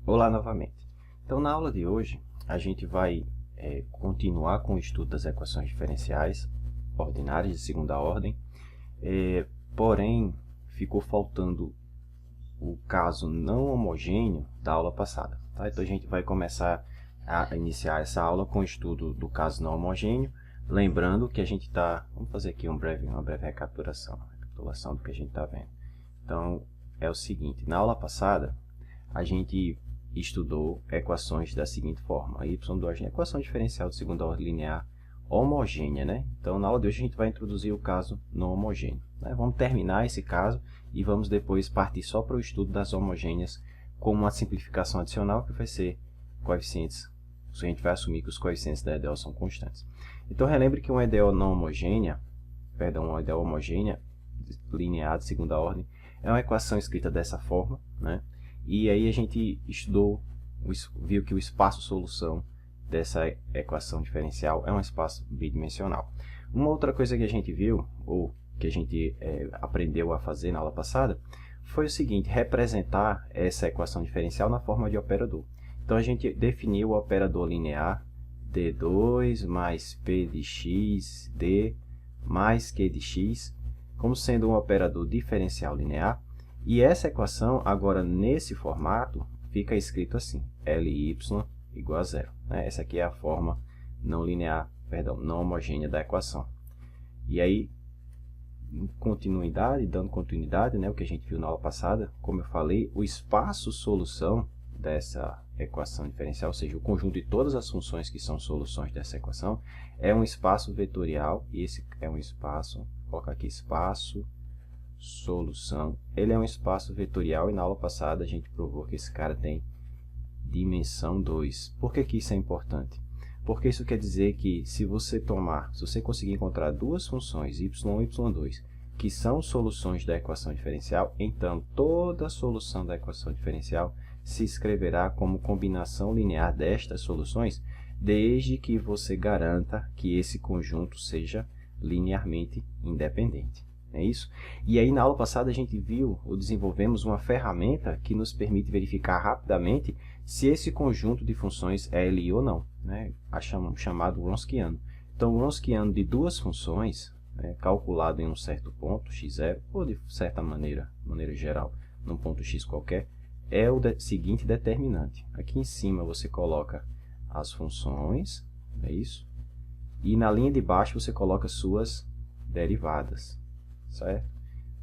Olá novamente. Então, na aula de hoje, a gente vai continuar com o estudo das equações diferenciais ordinárias de segunda ordem, porém, ficou faltando o caso não homogêneo da aula passada. Tá? Então, a gente vai começar a iniciar essa aula com o estudo do caso não homogêneo, lembrando que a gente está... Vamos fazer aqui uma breve recapitulação do que a gente está vendo. Então, é o seguinte, na aula passada, a gente estudou equações da seguinte forma: y2 é equação diferencial de segunda ordem linear homogênea, né? Então, na aula de hoje, a gente vai introduzir o caso não homogêneo, né? Vamos terminar esse caso e vamos depois partir só para o estudo das homogêneas com uma simplificação adicional que vai ser coeficientes. A gente vai assumir que os coeficientes da EDO são constantes. Então, relembre que uma EDO não homogênea, uma EDO homogênea linear de segunda ordem, é uma equação escrita dessa forma, né? E aí a gente viu que o espaço-solução dessa equação diferencial é um espaço bidimensional. Uma outra coisa que a gente viu, ou que a gente aprendeu a fazer na aula passada, foi o seguinte: representar essa equação diferencial na forma de operador. Então a gente definiu o operador linear d2 mais p de x, d mais q de x, como sendo um operador diferencial linear. E essa equação, agora nesse formato, fica escrito assim: Ly igual a zero. Né? Essa aqui é a forma não linear, não homogênea da equação. E aí, dando continuidade, né, o que a gente viu na aula passada, como eu falei, o espaço-solução dessa equação diferencial, ou seja, o conjunto de todas as funções que são soluções dessa equação, é um espaço vetorial, e esse é um espaço, vou colocar aqui espaço, solução, ele é um espaço vetorial e na aula passada a gente provou que esse cara tem dimensão 2. Por que isso é importante? Porque isso quer dizer que se você conseguir encontrar duas funções y1 e y2 que são soluções da equação diferencial, então toda solução da equação diferencial se escreverá como combinação linear destas soluções, desde que você garanta que esse conjunto seja linearmente independente. É isso? E aí, na aula passada, a gente viu ou desenvolvemos uma ferramenta que nos permite verificar rapidamente se esse conjunto de funções é Li ou não, né? Chamado Wronskiano. Então, o Wronskiano de duas funções, né, calculado em um certo ponto, x0, ou de certa maneira geral, num ponto x qualquer, é o seguinte determinante. Aqui em cima você coloca as funções, é isso? E na linha de baixo você coloca suas derivadas. Certo?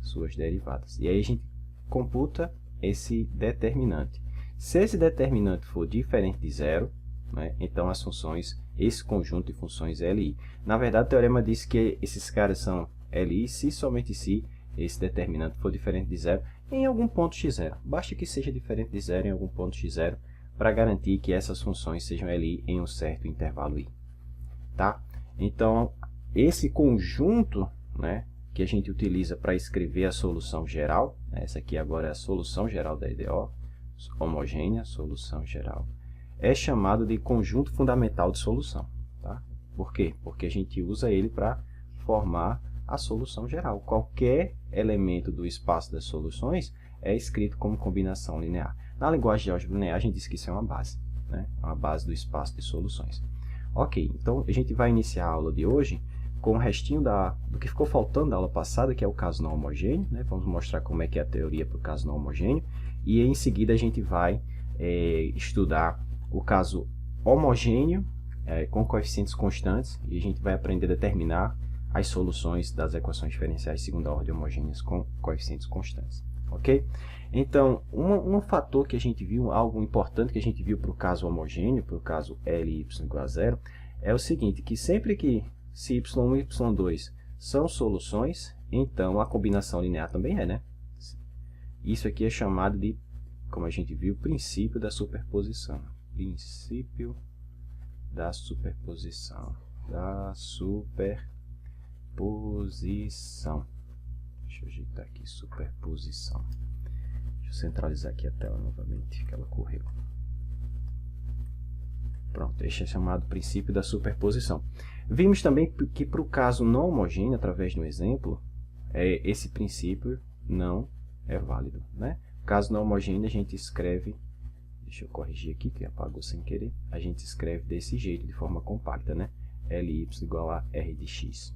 Suas derivadas. E aí a gente computa esse determinante. Se esse determinante for diferente de zero, né, então as funções, esse conjunto de funções é Li. Na verdade, o teorema diz que esses caras são Li se somente se esse determinante for diferente de zero em algum ponto x0. Basta que seja diferente de zero em algum ponto x0 para garantir que essas funções sejam Li em um certo intervalo i. Tá? Então, esse conjunto, né, que a gente utiliza para escrever a solução geral, essa aqui agora é a solução geral da EDO, homogênea, solução geral, é chamado de conjunto fundamental de solução. Tá? Por quê? Porque a gente usa ele para formar a solução geral. Qualquer elemento do espaço das soluções é escrito como combinação linear. Na linguagem de álgebra linear, a gente diz que isso é uma base, né? Uma base do espaço de soluções. Ok, então a gente vai iniciar a aula de hoje com o restinho do que ficou faltando da aula passada, que é o caso não homogêneo, né? Vamos mostrar como é que é a teoria para o caso não homogêneo, e em seguida a gente vai estudar o caso homogêneo com coeficientes constantes, e a gente vai aprender a determinar as soluções das equações diferenciais de segunda ordem homogêneas com coeficientes constantes. Ok? Então, um fator que a gente viu, algo importante que a gente viu para o caso homogêneo, para o caso Ly igual a zero, é o seguinte, que sempre que se y1 e y2 são soluções, então a combinação linear também é, né? Isso aqui é chamado de, como a gente viu, princípio da superposição. Princípio da superposição. Deixa eu ajeitar aqui, superposição. Deixa eu centralizar aqui a tela novamente, que ela correu. Pronto, este é chamado princípio da superposição. Vimos também que para o caso não homogêneo, através de um exemplo, esse princípio não é válido, né? Caso não homogêneo, a gente escreve deixa eu corrigir aqui, que apagou sem querer, a gente escreve desse jeito, de forma compacta, né? Ly igual a R de x.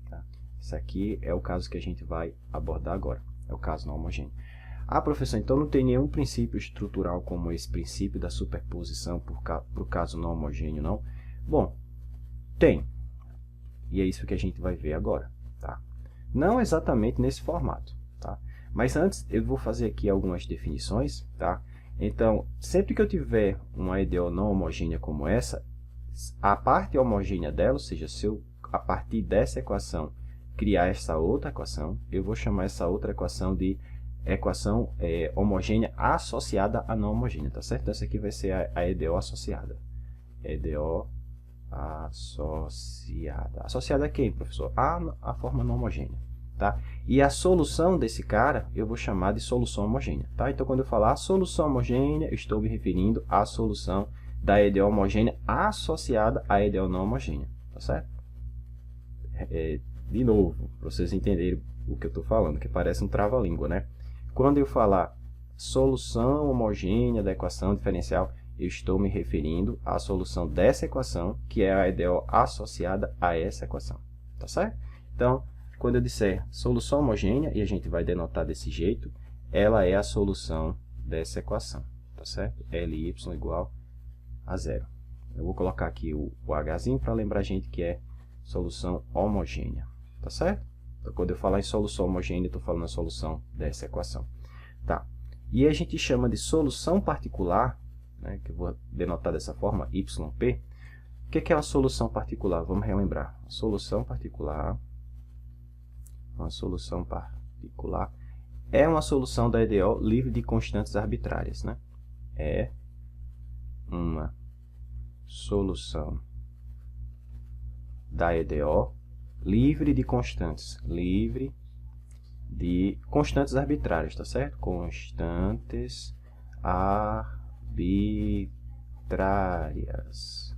Tá? Isso aqui é o caso que a gente vai abordar agora, é o caso não homogêneo. Ah, professor, então não tem nenhum princípio estrutural como esse princípio da superposição para o caso não homogêneo, não? Bom, tem. E é isso que a gente vai ver agora, tá? Não exatamente nesse formato, tá? Mas antes eu vou fazer aqui algumas definições, tá? Então, sempre que eu tiver uma EDO não homogênea como essa, a parte homogênea dela, ou seja, se eu a partir dessa equação criar essa outra equação, eu vou chamar essa outra equação de equação homogênea associada a não homogênea, tá certo? Essa aqui vai ser a EDO associada. EDO associada. Associada a quem, professor? A forma não homogênea, tá? E a solução desse cara eu vou chamar de solução homogênea, tá? Então, quando eu falar solução homogênea, eu estou me referindo à solução da EDO homogênea associada à EDO não homogênea, tá certo? De novo, para vocês entenderem o que eu estou falando, que parece um trava-língua, né? Quando eu falar solução homogênea da equação diferencial, eu estou me referindo à solução dessa equação, que é a EDO associada a essa equação, tá certo? Então, quando eu disser solução homogênea, e a gente vai denotar desse jeito, ela é a solução dessa equação, tá certo? Ly igual a zero. Eu vou colocar aqui o Hzinho para lembrar a gente que é solução homogênea, tá certo? Então, quando eu falar em solução homogênea, eu estou falando a solução dessa equação. Tá. E a gente chama de solução particular, né, que eu vou denotar dessa forma, YP. O que é uma solução particular? Vamos relembrar. A solução particular, é uma solução da EDO livre de constantes arbitrárias, né? É uma solução da EDO livre de constantes, arbitrárias, tá certo? Constantes arbitrárias.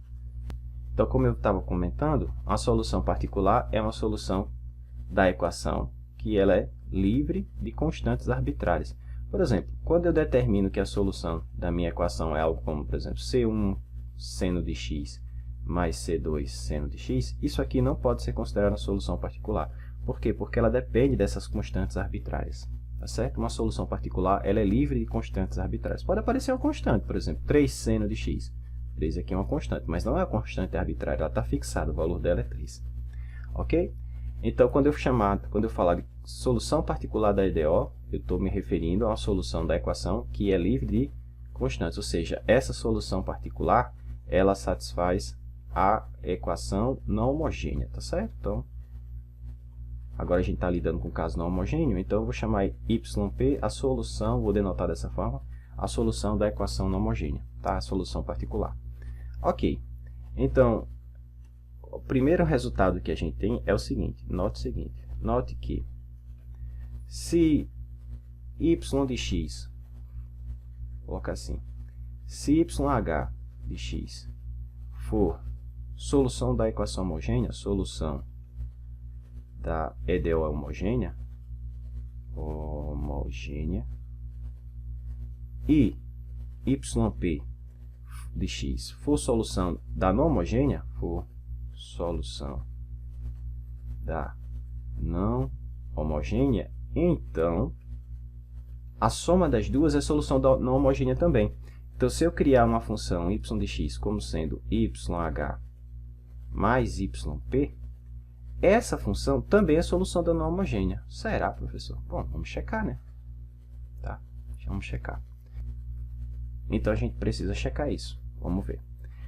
Então, como eu estava comentando, a solução particular é uma solução da equação que ela é livre de constantes arbitrárias. Por exemplo, quando eu determino que a solução da minha equação é algo como, por exemplo, C1 seno de x mais C2 seno de x, isso aqui não pode ser considerado uma solução particular. Por quê? Porque ela depende dessas constantes arbitrárias, tá certo? Uma solução particular, ela é livre de constantes arbitrárias. Pode aparecer uma constante, por exemplo, 3 seno de x. 3 aqui é uma constante, mas não é uma constante arbitrária, ela está fixada, o valor dela é 3. Ok? Então, quando eu falar de solução particular da EDO, eu estou me referindo a uma solução da equação que é livre de constantes, ou seja, essa solução particular, ela satisfaz a equação não homogênea, tá certo? Então, agora a gente está lidando com um caso não homogêneo, então eu vou chamar YP a solução, vou denotar dessa forma, a solução da equação não homogênea, tá? A solução particular. Ok, então, o primeiro resultado que a gente tem é o seguinte, note que se y de x, vou colocar assim, se yh de x for solução da equação homogênea, solução da EDO homogênea, e YP de x for solução da não homogênea, for solução da não homogênea, então a soma das duas é solução da não homogênea também. Então, se eu criar uma função y de x como sendo yh mais yp, essa função também é solução da não homogênea. Será, professor? Bom, vamos checar, né? Tá? Vamos checar. Então, a gente precisa checar isso. Vamos ver.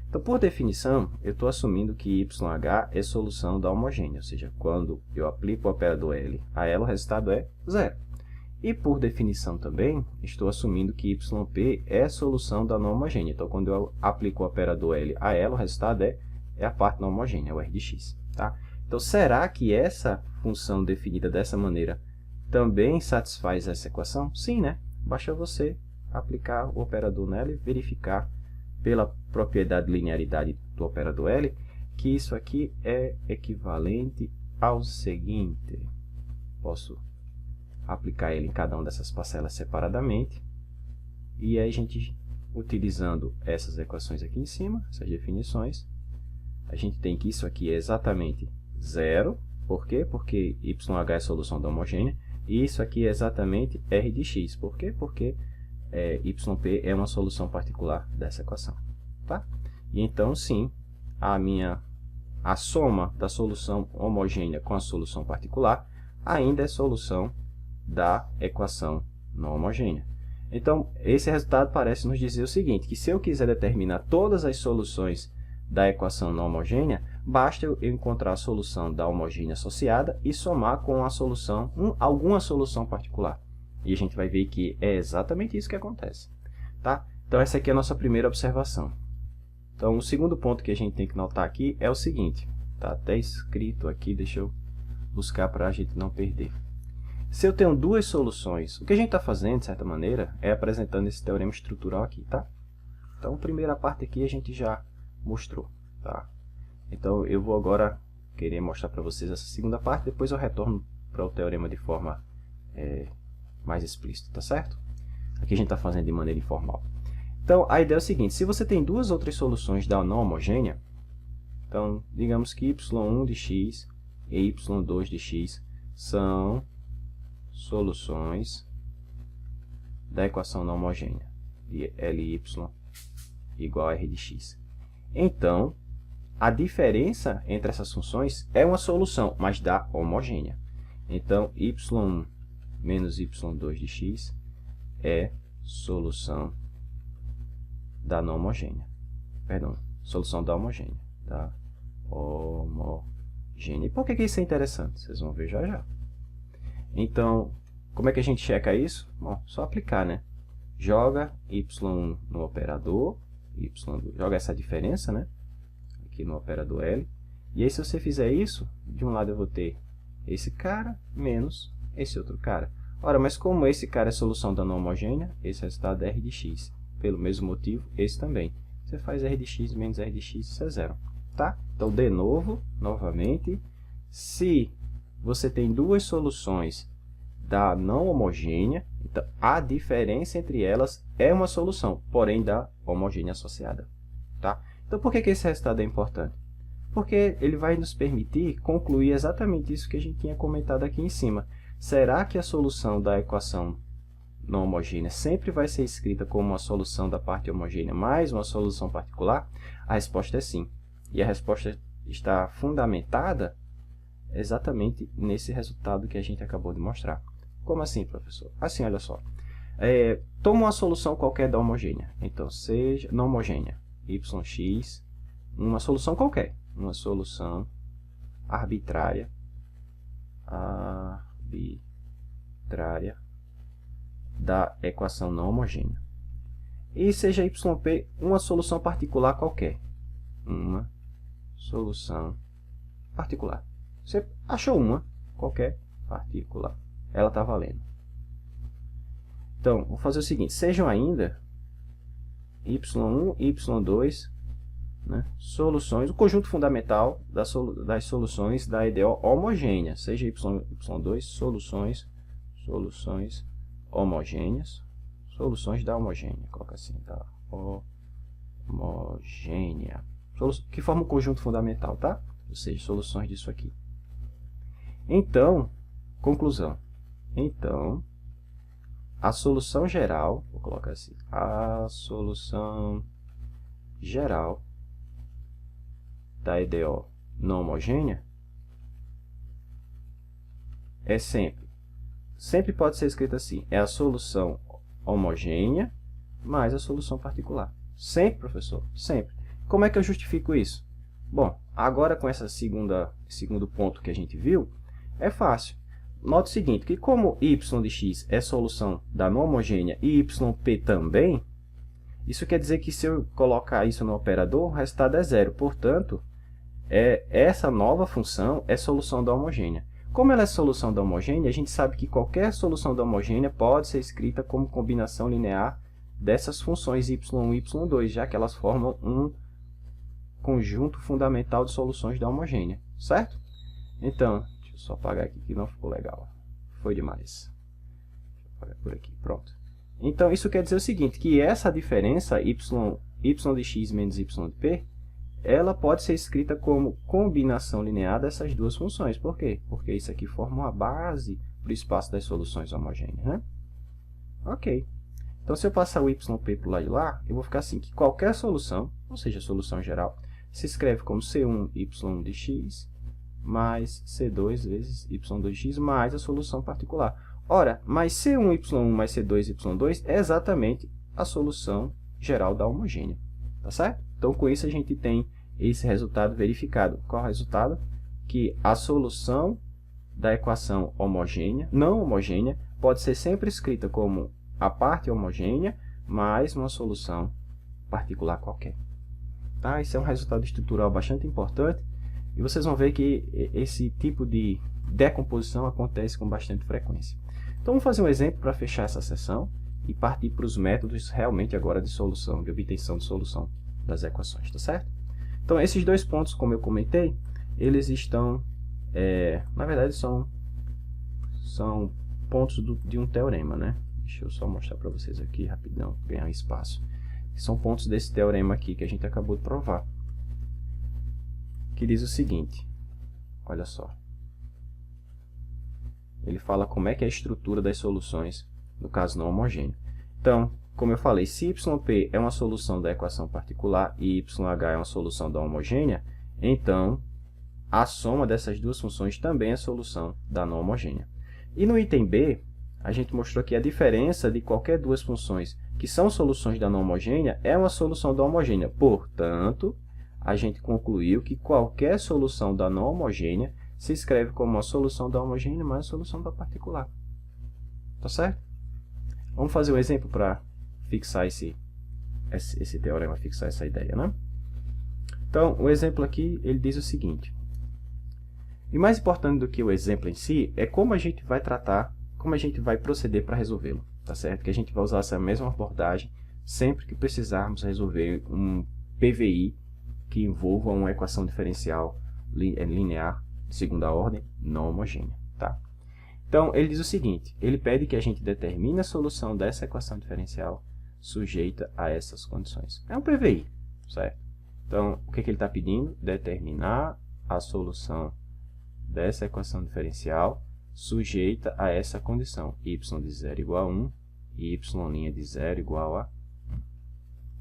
Então, por definição, eu estou assumindo que yh é solução da homogênea. Ou seja, quando eu aplico o operador L a ela, o resultado é zero. E, por definição também, estou assumindo que YP é solução da não homogênea. Então, quando eu aplico o operador L a ela, o resultado é a parte não homogênea, o R de x. Tá? Então, será que essa função definida dessa maneira também satisfaz essa equação? Sim, né? Basta você aplicar o operador nela e verificar pela propriedade de linearidade do operador L que isso aqui é equivalente ao seguinte. Posso aplicar ele em cada uma dessas parcelas separadamente, e aí a gente utilizando essas equações aqui em cima, essas definições, a gente tem que isso aqui é exatamente zero. Por quê? Porque YH é a solução da homogênea. E isso aqui é exatamente R de x. Por quê? Porque YP é uma solução particular dessa equação. Tá? E então, sim, a soma da solução homogênea com a solução particular ainda é solução da equação não homogênea. Então, esse resultado parece nos dizer o seguinte, que se eu quiser determinar todas as soluções da equação não homogênea, basta eu encontrar a solução da homogênea associada e somar com a solução, alguma solução particular. E a gente vai ver que é exatamente isso que acontece. Tá? Então, essa aqui é a nossa primeira observação. Então, o segundo ponto que a gente tem que notar aqui é o seguinte. Está até escrito aqui, deixa eu buscar para a gente não perder. Se eu tenho duas soluções, o que a gente está fazendo, de certa maneira, é apresentando esse teorema estrutural aqui, tá? Então, a primeira parte aqui a gente já mostrou, tá? Então, eu vou agora querer mostrar para vocês essa segunda parte, depois eu retorno para o teorema de forma mais explícita, tá certo? Aqui a gente está fazendo de maneira informal. Então, a ideia é o seguinte, se você tem duas outras soluções da não homogênea, então, digamos que y1 de x e y2 de x são soluções da equação não homogênea, de Ly igual a R de x. Então, a diferença entre essas funções é uma solução, mas da homogênea. Então, y1 menos y2 de x é solução da não homogênea. Perdão, solução da homogênea. Da homogênea. E por que isso é interessante? Vocês vão ver já já. Então, como é que a gente checa isso? Bom, só aplicar, né? Joga y1 no operador, y2, joga essa diferença, né? Aqui no operador L. E aí, se você fizer isso, de um lado eu vou ter esse cara menos esse outro cara. Ora, mas como esse cara é solução da não homogênea, esse resultado é R de x. Pelo mesmo motivo, esse também. Você faz R de x menos R de x, isso é zero. Tá? Então, de novo, novamente, se você tem duas soluções da não homogênea, então a diferença entre elas é uma solução, porém da homogênea associada. Tá? Então, por que esse resultado é importante? Porque ele vai nos permitir concluir exatamente isso que a gente tinha comentado aqui em cima. Será que a solução da equação não homogênea sempre vai ser escrita como uma solução da parte homogênea mais uma solução particular? A resposta é sim. E a resposta está fundamentada exatamente nesse resultado que a gente acabou de mostrar. Como assim, professor? Assim, olha só. Toma uma solução qualquer da homogênea. Então, seja não homogênea, yx, uma solução qualquer. Uma solução arbitrária da equação não homogênea. E seja yp uma solução particular qualquer. Uma solução particular. Você achou uma qualquer particular. Ela está valendo. Então, vou fazer o seguinte. Sejam ainda y1 e y2, né, soluções, o conjunto fundamental das soluções da EDO homogênea. Seja y2, soluções homogêneas, soluções da homogênea. Coloca assim, da homogênea. Que forma o conjunto fundamental, tá? Ou seja, soluções disso aqui. Então, conclusão. Então, a solução geral, vou colocar assim, a solução geral da EDO não homogênea é sempre pode ser escrita assim, é a solução homogênea mais a solução particular. Sempre, professor, sempre. Como é que eu justifico isso? Bom, agora com esse segundo ponto que a gente viu, é fácil. Note o seguinte, que como y de x é solução da não homogênea e yp também, isso quer dizer que se eu colocar isso no operador, o resultado é zero. Portanto, essa nova função é solução da homogênea. Como ela é solução da homogênea, a gente sabe que qualquer solução da homogênea pode ser escrita como combinação linear dessas funções y1 e y2, já que elas formam um conjunto fundamental de soluções da homogênea, certo? Então, deixa eu só apagar aqui que não ficou legal. Foi demais. Deixa eu apagar por aqui, pronto. Então, isso quer dizer o seguinte, que essa diferença, y de x menos y de p, ela pode ser escrita como combinação linear dessas duas funções. Por quê? Porque isso aqui forma uma base para o espaço das soluções homogêneas, né? Ok. Então, se eu passar o yp para o lado de lá, eu vou ficar assim, que qualquer solução, ou seja, a solução geral, se escreve como c1 y de x mais c2 vezes y2 de x mais a solução particular. Ora, mais c1 y1 mais c2 y2 é exatamente a solução geral da homogênea. Tá certo? Então, com isso, a gente tem esse resultado verificado. Qual é o resultado? Que a solução da equação homogênea, não homogênea, pode ser sempre escrita como a parte homogênea mais uma solução particular qualquer. Tá? Isso é um resultado estrutural bastante importante e vocês vão ver que esse tipo de decomposição acontece com bastante frequência. Então, vamos fazer um exemplo para fechar essa sessão e partir para os métodos realmente agora de solução, de obtenção de solução das equações, tá certo? Então, esses dois pontos, como eu comentei, eles estão, na verdade, são pontos de um teorema, né? Deixa eu só mostrar para vocês aqui rapidão, ganhar espaço. São pontos desse teorema aqui que a gente acabou de provar, que diz o seguinte, olha só. Ele fala como é que é a estrutura das soluções no caso não homogêneo. Então, como eu falei, se yp é uma solução da equação particular e yh é uma solução da homogênea, então a soma dessas duas funções também é solução da não homogênea. E no item B, a gente mostrou que a diferença de qualquer duas funções que são soluções da não homogênea é uma solução da homogênea. Portanto, a gente concluiu que qualquer solução da não homogênea se escreve como uma solução da homogênea mais a solução da particular. Tá certo? Vamos fazer um exemplo para fixar esse teorema, fixar essa ideia, né? Então, o exemplo aqui, ele diz o seguinte. E mais importante do que o exemplo em si, é como a gente vai tratar, como a gente vai proceder para resolvê-lo, tá certo? Que a gente vai usar essa mesma abordagem sempre que precisarmos resolver um PVI que envolva uma equação diferencial linear de segunda ordem não homogênea, tá? Então, ele diz o seguinte, ele pede que a gente determine a solução dessa equação diferencial sujeita a essas condições. É um PVI, certo? Então, o que ele está pedindo? Determinar a solução dessa equação diferencial sujeita a essa condição, y de 0 igual a 1 e y' de 0 igual a 1.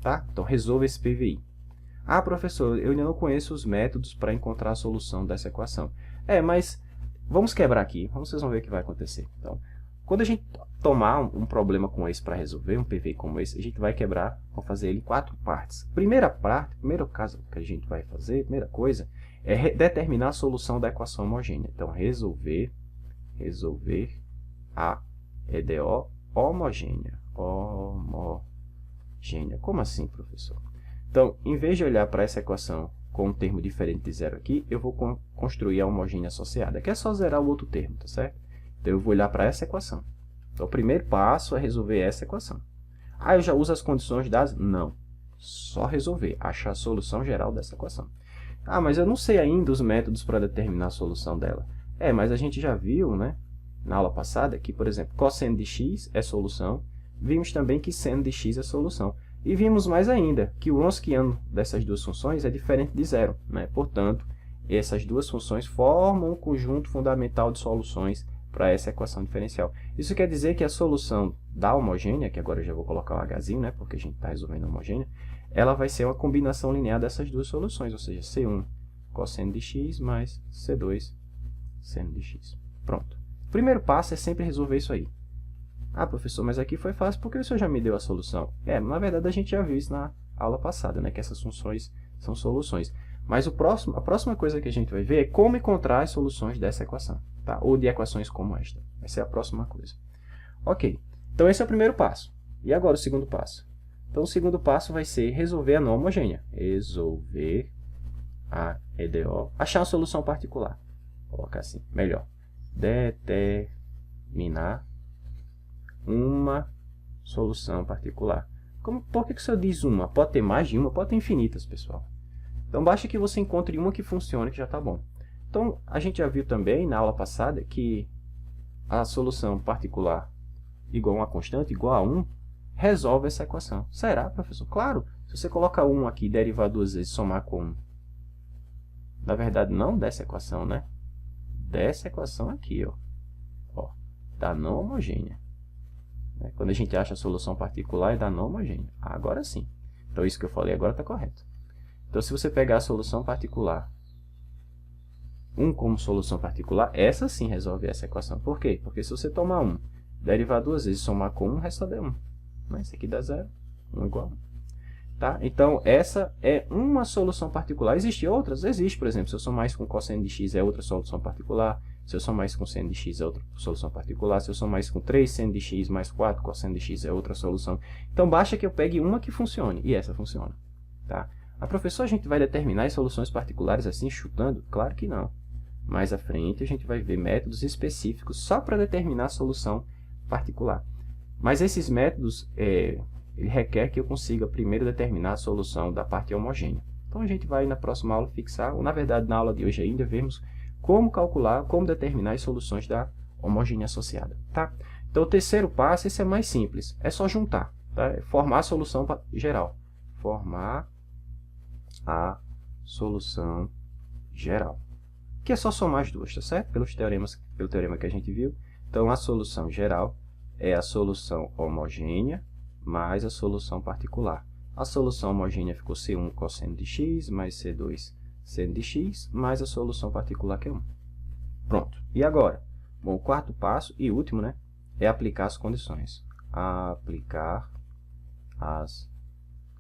Tá? Então, resolva esse PVI. Ah, professor, eu ainda não conheço os métodos para encontrar a solução dessa equação. Mas vamos quebrar aqui, vocês vão ver o que vai acontecer. Então, quando a gente tomar um problema como esse para resolver, um PVI como esse, a gente vai quebrar, vamos fazer ele em 4 partes. Primeiro caso que a gente vai fazer, primeira coisa, é determinar a solução da equação homogênea. Então, resolver a EDO homogênea. Como assim, professor? Então, em vez de olhar para essa equação com um termo diferente de zero aqui, eu vou construir a homogênea associada, que é só zerar o outro termo, tá certo? Então, eu vou olhar para essa equação. Então, o primeiro passo é resolver essa equação. Ah, eu já uso as condições dadas? Não. Só resolver, achar a solução geral dessa equação. Ah, mas eu não sei ainda os métodos para determinar a solução dela. Mas a gente já viu, né, na aula passada, que, por exemplo, cosseno de x é solução. Vimos também que seno de x é solução. E vimos mais ainda que o Wronskiano dessas duas funções é diferente de zero, né? Portanto, essas duas funções formam um conjunto fundamental de soluções para essa equação diferencial. Isso quer dizer que a solução da homogênea, que agora eu já vou colocar o Hzinho, né? Porque a gente está resolvendo a homogênea, ela vai ser uma combinação linear dessas duas soluções, ou seja, C1 cosseno de x mais C2 seno de x. Pronto. O primeiro passo é sempre resolver isso aí. Ah, professor, mas aqui foi fácil porque o senhor já me deu a solução. Na verdade, a gente já viu isso na aula passada, né? Que essas funções são soluções. Mas a próxima coisa que a gente vai ver é como encontrar as soluções dessa equação, tá? Ou de equações como esta. Vai ser a próxima coisa. Ok. Então, esse é o primeiro passo. E agora o segundo passo? Então, o segundo passo vai ser resolver a não homogênea. Resolver a EDO. Achar uma solução particular. Vou colocar assim, melhor. Determinar uma solução particular. Por que o senhor diz uma? Pode ter mais de uma, pode ter infinitas, pessoal. Então, basta que você encontre uma que funcione, que já está bom. Então, a gente já viu também, na aula passada, que a solução particular igual a uma constante, igual a 1, resolve essa equação. Será, professor? Claro, se você colocar 1 aqui, derivar 2 vezes e somar com 1. Na verdade, não dessa equação, né? Dessa equação aqui, ó. Da não homogênea. Quando a gente acha a solução particular, é da não homogênea. Agora sim. Então, isso que eu falei agora está correto. Então, se você pegar a solução particular, 1 como solução particular, essa sim resolve essa equação. Por quê? Porque se você tomar 1, derivar 2 vezes e somar com 1, o resultado é 1. Isso aqui dá 0. 1 igual a 1. Tá? Então, essa é uma solução particular. Existem outras? Existe, por exemplo, se eu somar isso com cosseno de x é outra solução particular. Se eu somar isso com seno de x é outra solução particular. Se eu somar isso com 3 seno de x mais 4 cosseno de x é outra solução. Então, basta que eu pegue uma que funcione. E essa funciona. Tá? A professor, a gente vai determinar as soluções particulares assim, chutando? Claro que não. Mais à frente, a gente vai ver métodos específicos só para determinar a solução particular. Mas esses métodos, ele requer que eu consiga primeiro determinar a solução da parte homogênea. Então, a gente vai na próxima aula fixar, ou na verdade, na aula de hoje ainda, vermos como calcular, como determinar as soluções da homogênea associada. Tá? Então, o terceiro passo, esse é mais simples, é só juntar, tá? É formar a solução geral. Formar a solução geral. Que é só somar as duas, tá certo? Pelo teorema que a gente viu. Então, a solução geral é a solução homogênea mais a solução particular. A solução homogênea ficou C1 cosseno de x mais C2 seno de x mais a solução particular que é 1. Pronto. E agora? Bom, o quarto passo e último, né, é aplicar as condições. Aplicar as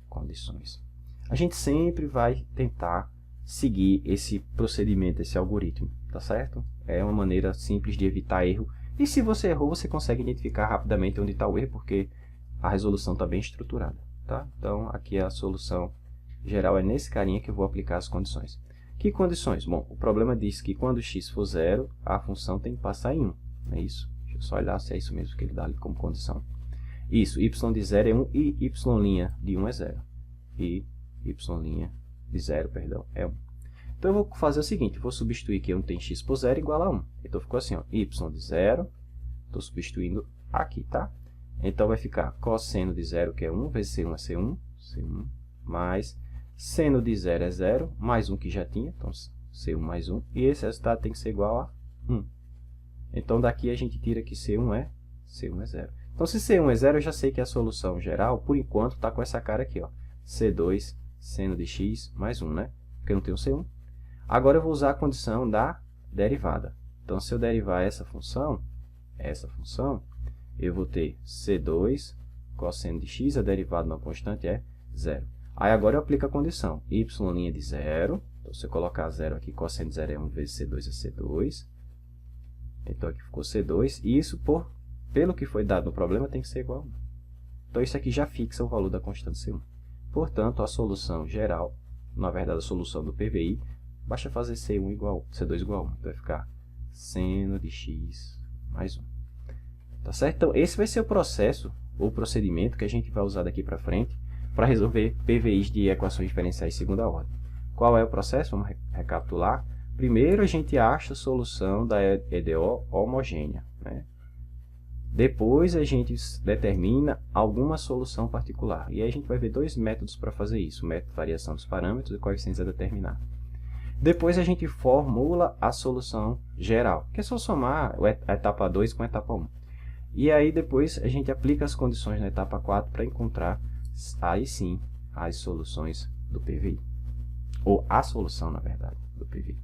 condições. A gente sempre vai tentar seguir esse procedimento, esse algoritmo, tá certo? É uma maneira simples de evitar erro. E se você errou, você consegue identificar rapidamente onde está o erro, porque a resolução está bem estruturada, tá? Então, aqui a solução geral é nesse carinha que eu vou aplicar as condições. Que condições? Bom, o problema diz que quando x for 0, a função tem que passar em 1. Não é isso? Deixa eu só olhar se é isso mesmo que ele dá ali como condição. Isso, y de 0 é 1 e y' de 1 é 0. E y' de 0, perdão, é 1. Então, eu vou fazer o seguinte, vou substituir aqui onde tem x por 0 igual a 1. Então, ficou assim, ó, y de 0, estou substituindo aqui, tá? Então, vai ficar cosseno de 0, que é 1, vezes C1 é C1, mais seno de 0 é 0, mais 1 que já tinha, então C1 mais 1, e esse resultado tem que ser igual a 1. Então, daqui a gente tira que C1 é 0. Então, se C1 é 0, eu já sei que a solução geral, por enquanto, está com essa cara aqui, ó, C2 seno de x mais 1, né? Porque eu não tenho C1. Agora, eu vou usar a condição da derivada. Então, se eu derivar essa função, eu vou ter C2 cosseno de x, a derivada de uma constante é 0. Aí, agora eu aplico a condição. Y' de 0. Então, se eu colocar 0 aqui, cosseno de 0 é 1 vezes C2 é C2. Então, aqui ficou C2. E isso, pelo que foi dado no problema, tem que ser igual a 1. Então, isso aqui já fixa o valor da constante C1. Portanto, a solução geral, na verdade, a solução do PVI, basta fazer C2 igual a 1. Então, vai ficar seno de x mais 1. Tá certo? Então, esse vai ser o processo, ou procedimento, que a gente vai usar daqui para frente, para resolver PVIs de equações diferenciais de segunda ordem. Qual é o processo? Vamos recapitular. Primeiro, a gente acha a solução da EDO homogênea, né? Depois, a gente determina alguma solução particular. E aí, a gente vai ver dois métodos para fazer isso. O método de variação dos parâmetros e coeficientes a determinar. Depois, a gente formula a solução geral, que é só somar a etapa 2 com a etapa 1. E aí, depois, a gente aplica as condições na etapa 4 para encontrar, aí sim, as soluções do PVI. Ou a solução, na verdade, do PVI.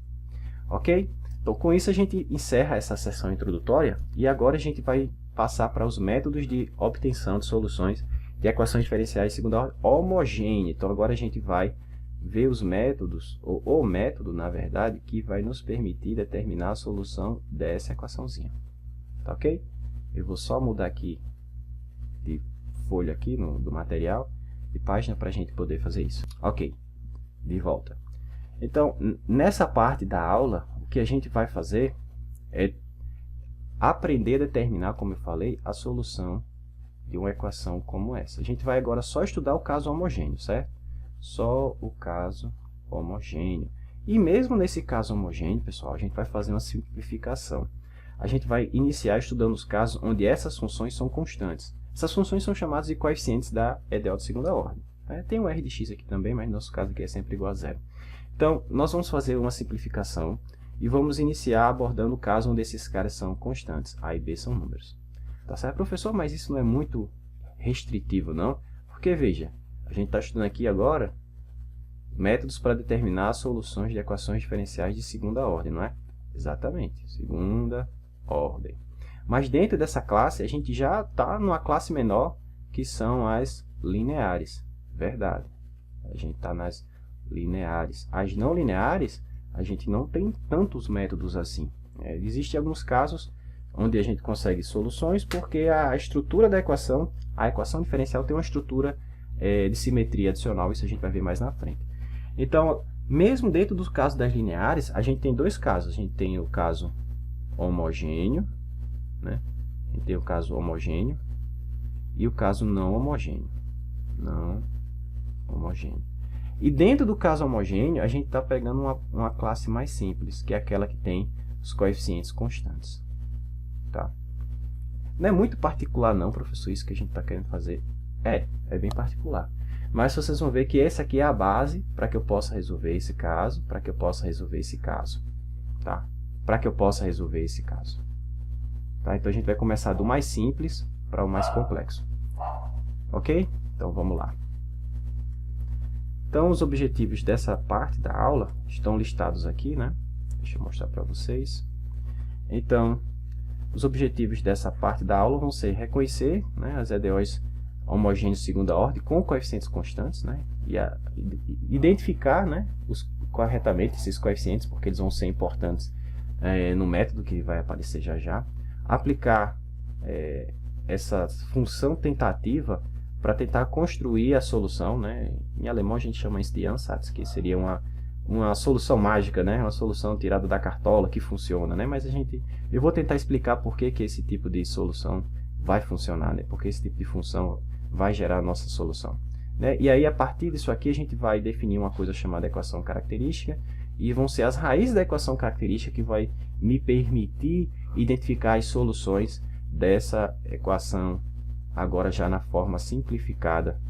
Ok? Então, com isso, a gente encerra essa sessão introdutória. E agora a gente vai passar para os métodos de obtenção de soluções de equações diferenciais de segunda ordem homogênea. Então, agora a gente vai ver os métodos, ou o método, na verdade, que vai nos permitir determinar a solução dessa equaçãozinha. Tá ok? Eu vou só mudar aqui de folha aqui do material, de página, para a gente poder fazer isso. Ok, de volta. Então, nessa parte da aula, o que a gente vai fazer é aprender a determinar, como eu falei, a solução de uma equação como essa. A gente vai agora só estudar o caso homogêneo, certo? Só o caso homogêneo. E mesmo nesse caso homogêneo, pessoal, a gente vai fazer uma simplificação. A gente vai iniciar estudando os casos onde essas funções são constantes. Essas funções são chamadas de coeficientes da EDO de segunda ordem. Tem o R de x aqui também, mas no nosso caso aqui é sempre igual a zero. Então, nós vamos fazer uma simplificação e vamos iniciar abordando o caso onde esses caras são constantes. A e B são números. Tá certo, professor? Mas isso não é muito restritivo, não? Porque, veja, a gente está estudando aqui agora métodos para determinar soluções de equações diferenciais de segunda ordem, não é? Exatamente, segunda ordem. Mas dentro dessa classe, a gente já está numa classe menor, que são as lineares. Verdade. A gente está nas lineares. As não lineares, a gente não tem tantos métodos assim. Existem alguns casos onde a gente consegue soluções, porque a estrutura da equação, a equação diferencial tem uma estrutura de simetria adicional, isso a gente vai ver mais na frente. Então, mesmo dentro do caso das lineares, a gente tem dois casos. A gente tem o caso homogêneo, né? A gente tem o caso homogêneo e o caso não homogêneo. Não homogêneo. E dentro do caso homogêneo, a gente está pegando uma classe mais simples, que é aquela que tem os coeficientes constantes. Tá? Não é muito particular não, professor, isso que a gente está querendo fazer. É bem particular. Mas vocês vão ver que essa aqui é a base para que eu possa resolver esse caso, para que eu possa resolver esse caso. Tá? Para que eu possa resolver esse caso. Tá? Então, a gente vai começar do mais simples para o mais complexo. Ok? Então, vamos lá. Então, os objetivos dessa parte da aula estão listados aqui, né? Deixa eu mostrar para vocês. Então, os objetivos dessa parte da aula vão ser reconhecer, né, as EDOs homogêneos de segunda ordem com coeficientes constantes, né? E identificar, né, corretamente esses coeficientes, porque eles vão ser importantes no método que vai aparecer já já. Aplicar essa função tentativa para tentar construir a solução, né? Em alemão a gente chama isso de Ansatz, que seria uma solução mágica, né? Uma solução tirada da cartola que funciona, né? Mas eu vou tentar explicar por que esse tipo de solução vai funcionar, né? Porque esse tipo de função vai gerar a nossa solução, né? E aí, a partir disso aqui, a gente vai definir uma coisa chamada equação característica, e vão ser as raízes da equação característica que vai me permitir identificar as soluções dessa equação, agora já na forma simplificada,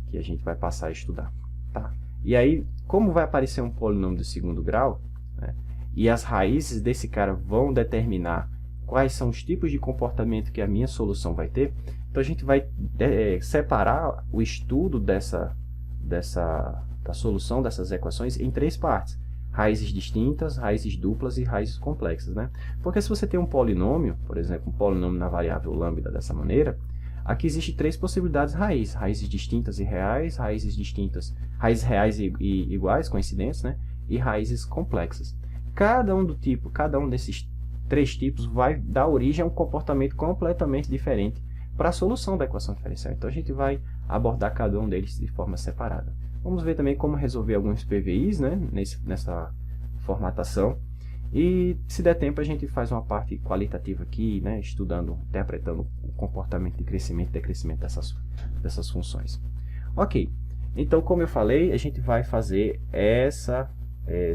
que a gente vai passar a estudar. Tá? E aí, como vai aparecer um polinômio de segundo grau, né, e as raízes desse cara vão determinar quais são os tipos de comportamento que a minha solução vai ter, então a gente vai separar o estudo da solução dessas equações em três partes. Raízes distintas, raízes duplas e raízes complexas, né? Porque se você tem um polinômio, por exemplo, um polinômio na variável lambda dessa maneira, aqui existem três possibilidades de raiz: raízes distintas e reais, raízes reais e iguais, coincidentes, né? E raízes complexas. Cada um desses três tipos vai dar origem a um comportamento completamente diferente para a solução da equação diferencial. Então, a gente vai abordar cada um deles de forma separada. Vamos ver também como resolver alguns PVIs, né, nessa formatação. E, se der tempo, a gente faz uma parte qualitativa aqui, né, interpretando o comportamento de crescimento e decrescimento dessas funções. Ok, então, como eu falei, a gente vai fazer essa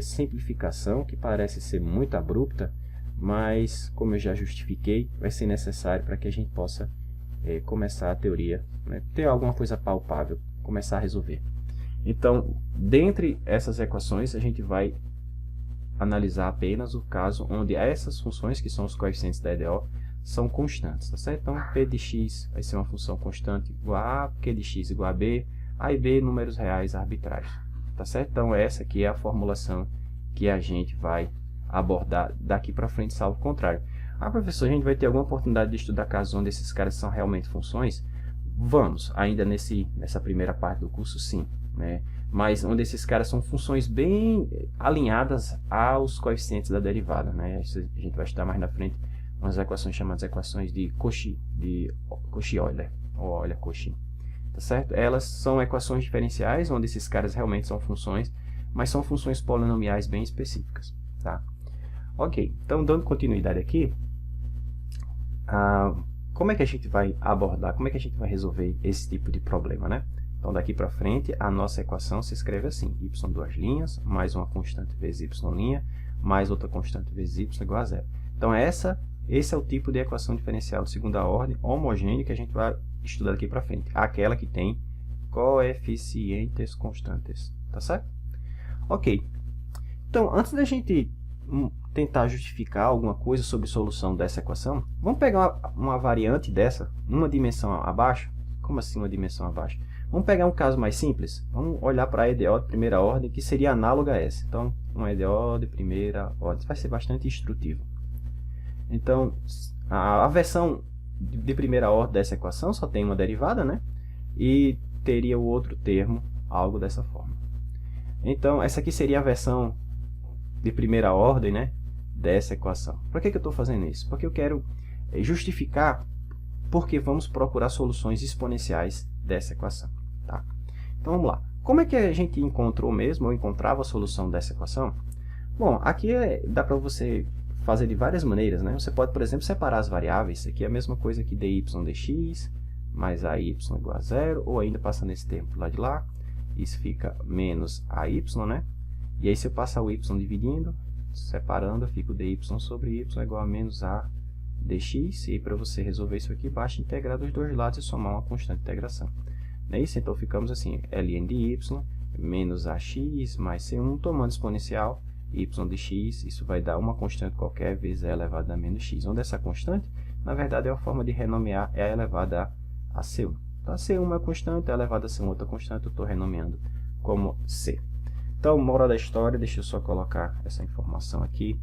simplificação, que parece ser muito abrupta, mas, como eu já justifiquei, vai ser necessário para que a gente possa começar a teoria, né, ter alguma coisa palpável, começar a resolver. Então, dentre essas equações, a gente vai analisar apenas o caso onde essas funções, que são os coeficientes da EDO, são constantes, tá certo? Então, P de x vai ser uma função constante igual a A, Q de x igual a B, A e B números reais arbitrários, tá certo? Então, essa aqui é a formulação que a gente vai abordar daqui para frente, salvo o contrário. Professor, a gente vai ter alguma oportunidade de estudar casos onde esses caras são realmente funções? Vamos, ainda nessa primeira parte do curso, sim. Né? Mas onde esses caras são funções bem alinhadas aos coeficientes da derivada, né? Isso a gente vai estudar mais na frente, umas equações chamadas equações de Cauchy-Euler, ou Euler-Cauchy, tá certo? Elas são equações diferenciais, onde esses caras realmente são funções, mas são funções polinomiais bem específicas, tá? Ok, então dando continuidade aqui, como é que a gente vai abordar, como é que a gente vai resolver esse tipo de problema, né? Então, daqui para frente, a nossa equação se escreve assim: y duas linhas, mais uma constante vezes y', mais outra constante vezes y igual a zero. Então, essa esse é o tipo de equação diferencial de segunda ordem homogênea que a gente vai estudar daqui para frente. Aquela que tem coeficientes constantes, tá certo? Ok. Então, antes da gente tentar justificar alguma coisa sobre solução dessa equação, vamos pegar uma variante dessa, uma dimensão abaixo. Como assim uma dimensão abaixo? Vamos pegar um caso mais simples. Vamos olhar para a EDO de primeira ordem, que seria análoga a essa. Então, uma EDO de primeira ordem. Vai ser bastante instrutivo. Então, a versão de primeira ordem dessa equação só tem uma derivada, né? E teria o outro termo, algo dessa forma. Então, essa aqui seria a versão de primeira ordem, né, dessa equação. Por que eu estou fazendo isso? Porque eu quero justificar porque vamos procurar soluções exponenciais dessa equação. Tá? Então, vamos lá. Como é que a gente encontrou mesmo, ou encontrava a solução dessa equação? Bom, aqui dá para você fazer de várias maneiras, né? Você pode, por exemplo, separar as variáveis. Isso aqui é a mesma coisa que dy dx mais ay igual a zero, ou ainda passando esse termo lá de lá. Isso fica menos ay, né? E aí, se eu passar o y dividindo, separando, fica o dy sobre y igual a menos a dx. E aí, para você resolver isso aqui, basta integrar dos dois lados e somar uma constante de integração. Não é isso? Então, ficamos assim, ln de y menos ax mais c1, tomando exponencial, y de x, isso vai dar uma constante qualquer vezes e elevado a menos x. Onde essa constante, na verdade, é a forma de renomear e elevada a c1. Então, a c1 é uma constante, a elevada a c1 é outra constante, eu estou renomeando como c. Então, moral da história, deixa eu só colocar essa informação aqui.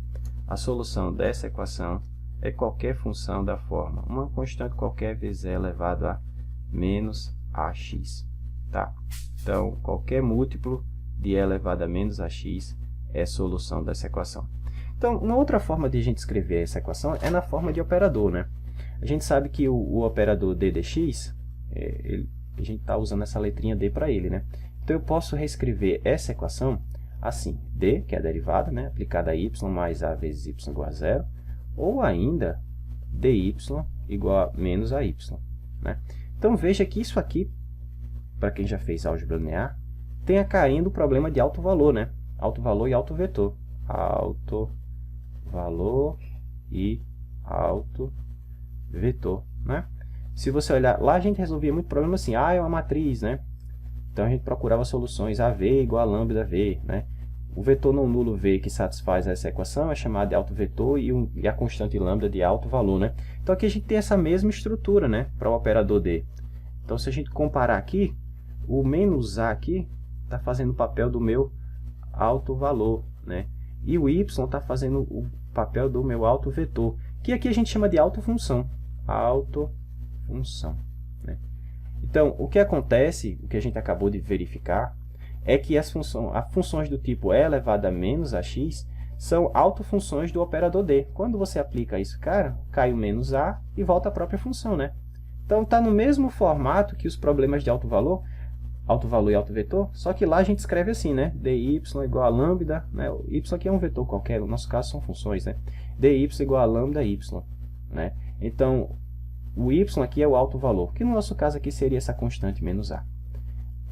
A solução dessa equação é qualquer função da forma uma constante qualquer vezes e elevado a menos ax. Tá? Então, qualquer múltiplo de e elevado a menos ax é solução dessa equação. Então, uma outra forma de a gente escrever essa equação é na forma de operador, né? A gente sabe que o operador d dx, a gente está usando essa letrinha d para ele, né? Então, eu posso reescrever essa equação assim, d, que é a derivada, né, aplicada a y mais a vezes y igual a zero, ou ainda dy igual a menos a y. Né? Então, veja que isso aqui, para quem já fez álgebra linear, tenha caindo o problema de alto valor, né? Alto valor e alto vetor. Alto valor e alto vetor. Né? Se você olhar, lá a gente resolvia muito problema assim, é uma matriz, né? Então, a gente procurava soluções AV igual a lambda V, né? O vetor não nulo V que satisfaz essa equação é chamado de alto vetor e a constante lambda de alto valor, né? Então, aqui a gente tem essa mesma estrutura, né? Para o operador D. Então, se a gente comparar aqui, o menos A aqui está fazendo o papel do meu alto valor, né? E o Y está fazendo o papel do meu alto vetor, que aqui a gente chama de autofunção. Autofunção, né? Então, o que acontece, o que a gente acabou de verificar, é que as funções do tipo e elevado a menos ax são autofunções do operador d. Quando você aplica isso, cara, cai o menos a e volta a própria função, né? Então, está no mesmo formato que os problemas de alto valor e alto vetor, só que lá a gente escreve assim, né? dy igual a lambda, né? O y aqui é um vetor qualquer, no nosso caso são funções, né? dy igual a lambda y, né? Então, o y aqui é o alto valor, que no nosso caso aqui seria essa constante menos a.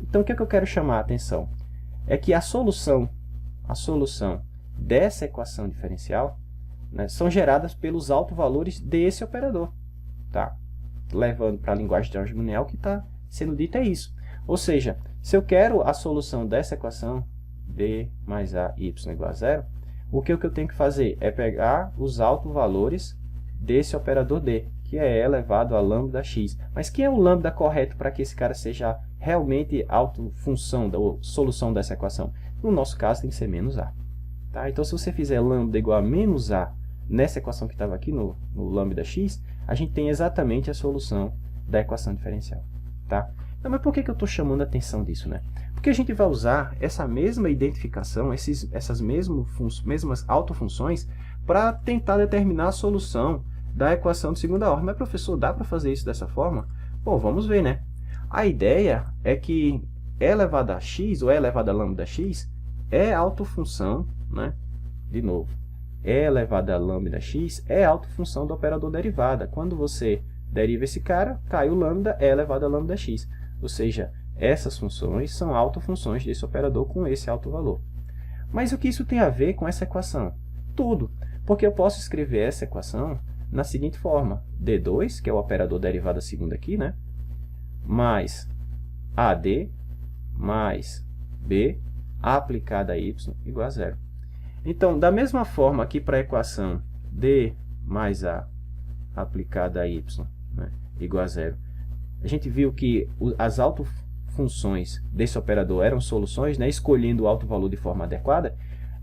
Então, o que é que eu quero chamar a atenção? É que a solução dessa equação diferencial, né, são geradas pelos autovalores desse operador. Tá? Levando para a linguagem de álgebra linear, o que está sendo dito é isso. Ou seja, se eu quero a solução dessa equação, d mais a y igual a zero, o que eu tenho que fazer é pegar os autovalores desse operador d, que é elevado a lambda x. Mas quem é o lambda correto para que esse cara seja realmente autofunção, ou solução dessa equação? No nosso caso, tem que ser menos a. Tá? Então, se você fizer lambda igual a menos a nessa equação que estava aqui no lambda x, a gente tem exatamente a solução da equação diferencial. Tá? Não, mas por que eu estou chamando a atenção disso? Né? Porque a gente vai usar essa mesma identificação, essas mesmas autofunções, para tentar determinar a solução da equação de segunda ordem. Mas, professor, dá para fazer isso dessa forma? Bom, vamos ver, né? A ideia é que e elevado a x, ou e elevado a lambda x, é autofunção, né? De novo, e elevado a lambda x é autofunção do operador derivada. Quando você deriva esse cara, cai o lambda, e elevado a lambda x. Ou seja, essas funções são autofunções desse operador com esse alto valor. Mas o que isso tem a ver com essa equação? Tudo, porque eu posso escrever essa equação na seguinte forma: D2, que é o operador derivado da segunda aqui, né? Mais AD mais B aplicado a y igual a zero. Então, da mesma forma aqui para a equação D mais A aplicada a y, né, igual a zero, a gente viu que as autofunções desse operador eram soluções, né, escolhendo o alto valor de forma adequada.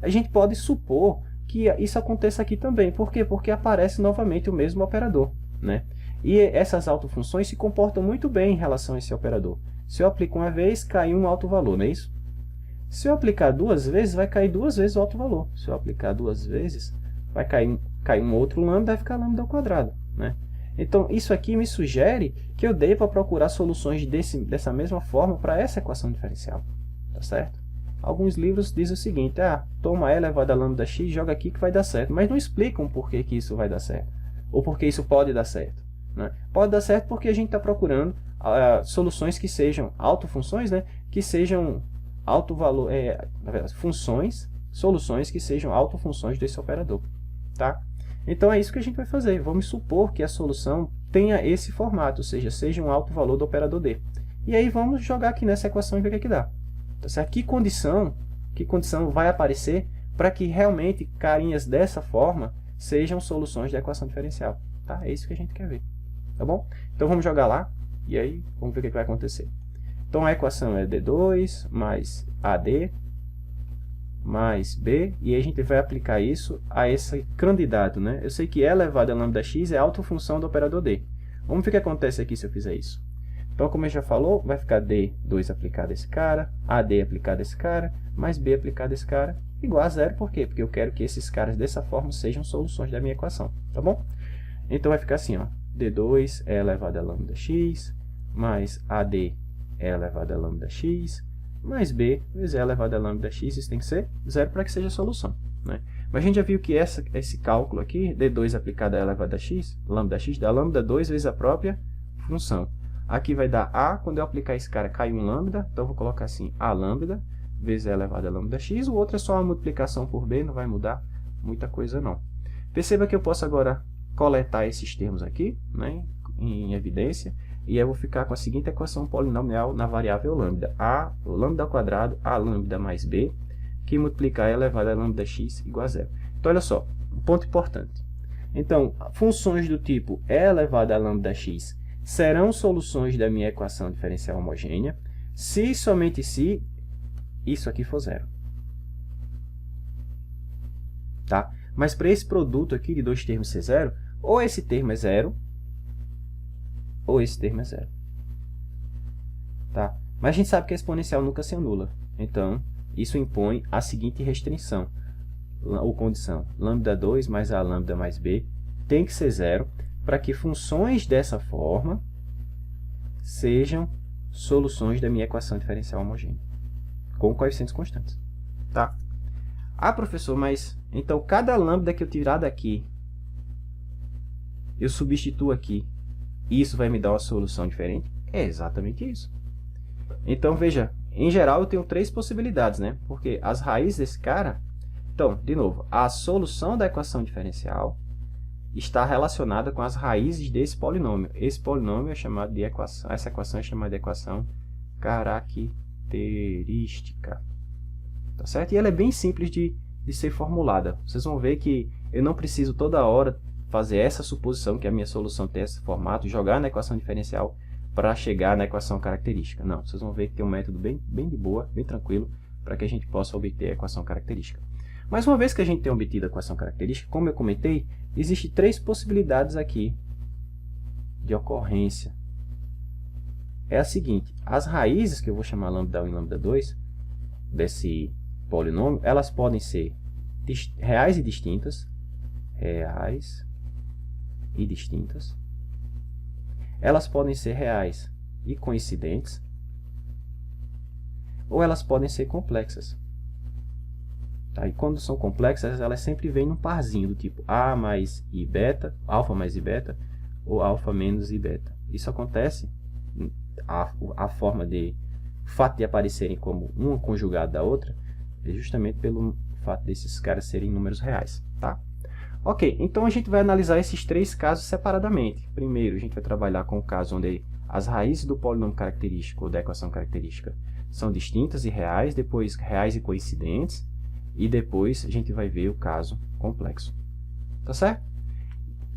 A gente pode supor que isso aconteça aqui também. Por quê? Porque aparece novamente o mesmo operador, né? E essas autofunções se comportam muito bem em relação a esse operador. Se eu aplico uma vez, cai um alto valor, não é isso? Se eu aplicar duas vezes, vai cair duas vezes o alto valor. Se eu aplicar duas vezes, vai cair um outro lambda, vai ficar lambda ao quadrado, né? Então, isso aqui me sugere que eu deva procurar soluções dessa mesma forma para essa equação diferencial, tá certo? Alguns livros dizem o seguinte: toma e elevado a lambda x, joga aqui que vai dar certo. Mas não explicam por que isso vai dar certo, ou por que isso pode dar certo, né? Pode dar certo porque a gente está procurando soluções que sejam autofunções, né? Que sejam alto valor, soluções que sejam autofunções desse operador, tá? Então é isso que a gente vai fazer. Vamos supor que a solução tenha esse formato, ou seja um alto valor do operador D. E aí vamos jogar aqui nessa equação e ver o que dá. Tá certo? Que condição vai aparecer para que realmente carinhas dessa forma sejam soluções da equação diferencial, tá? É isso que a gente quer ver, tá bom? Então vamos jogar lá e aí vamos ver o que vai acontecer. Então a equação é D2 mais AD mais B, e a gente vai aplicar isso a esse candidato, né? Eu sei que E elevado a lambda x é a autofunção do operador D. Vamos ver o que acontece aqui se eu fizer isso. Então, como a gente já falou, vai ficar D2 aplicado a esse cara, AD aplicado a esse cara, mais B aplicado a esse cara, igual a zero. Por quê? Porque eu quero que esses caras dessa forma sejam soluções da minha equação, tá bom? Então vai ficar assim, ó, D2 é elevado a lambda x, mais AD é elevado a lambda x, mais B vezes E elevado a lambda x, isso tem que ser zero para que seja a solução, né? Mas a gente já viu que esse cálculo aqui, D2 aplicado a E elevado a x, lambda x, dá lambda 2 vezes a própria função. Aqui vai dar A, quando eu aplicar esse cara, cai um lambda, então eu vou colocar assim, A lambda vezes E elevado a lambda x, o outro é só uma multiplicação por B, não vai mudar muita coisa não. Perceba que eu posso agora coletar esses termos aqui, né, em evidência, e aí eu vou ficar com a seguinte equação polinomial na variável lambda. A lambda ao quadrado, A lambda mais B, que multiplicar E elevado a lambda x igual a zero. Então, olha só, um ponto importante. Então, funções do tipo E elevado a lambda x serão soluções da minha equação diferencial homogênea, se e somente se isso aqui for zero. Tá? Mas para esse produto aqui de dois termos ser zero, ou esse termo é zero, ou esse termo é zero. Tá? Mas a gente sabe que a exponencial nunca se anula. Então, isso impõe a seguinte restrição, ou condição. Lambda 2 mais A lambda mais B tem que ser zero para que funções dessa forma sejam soluções da minha equação diferencial homogênea, com coeficientes constantes. Tá? Professor, mas então cada lambda que eu tirar daqui, eu substituo aqui, e isso vai me dar uma solução diferente? É exatamente isso. Então, veja, em geral eu tenho três possibilidades, né? Porque as raízes desse cara... Então, de novo, a solução da equação diferencial está relacionada com as raízes desse polinômio. Esse polinômio é chamado de equação, essa equação é chamada de equação característica. Tá certo? E ela é bem simples de ser formulada. Vocês vão ver que eu não preciso toda hora fazer essa suposição que a minha solução tem esse formato, jogar na equação diferencial para chegar na equação característica. Não, vocês vão ver que tem um método bem de boa, bem tranquilo, para que a gente possa obter a equação característica. Mas uma vez que a gente tem obtido a equação característica, como eu comentei, existem três possibilidades aqui de ocorrência. É a seguinte: as raízes, que eu vou chamar lambda 1 e lambda 2, desse polinômio, elas podem ser reais e distintas, elas podem ser reais e coincidentes, ou elas podem ser complexas. Tá? E quando são complexas, elas sempre vêm num parzinho do tipo A mais I beta, alfa mais I beta, ou alfa menos I beta. Isso acontece, a forma de o fato de aparecerem como uma conjugada da outra, é justamente pelo fato desses caras serem números reais. Tá? Ok, então a gente vai analisar esses três casos separadamente. Primeiro, a gente vai trabalhar com o caso onde as raízes do polinômio característico ou da equação característica são distintas e reais, depois reais e coincidentes, e depois a gente vai ver o caso complexo. Tá certo?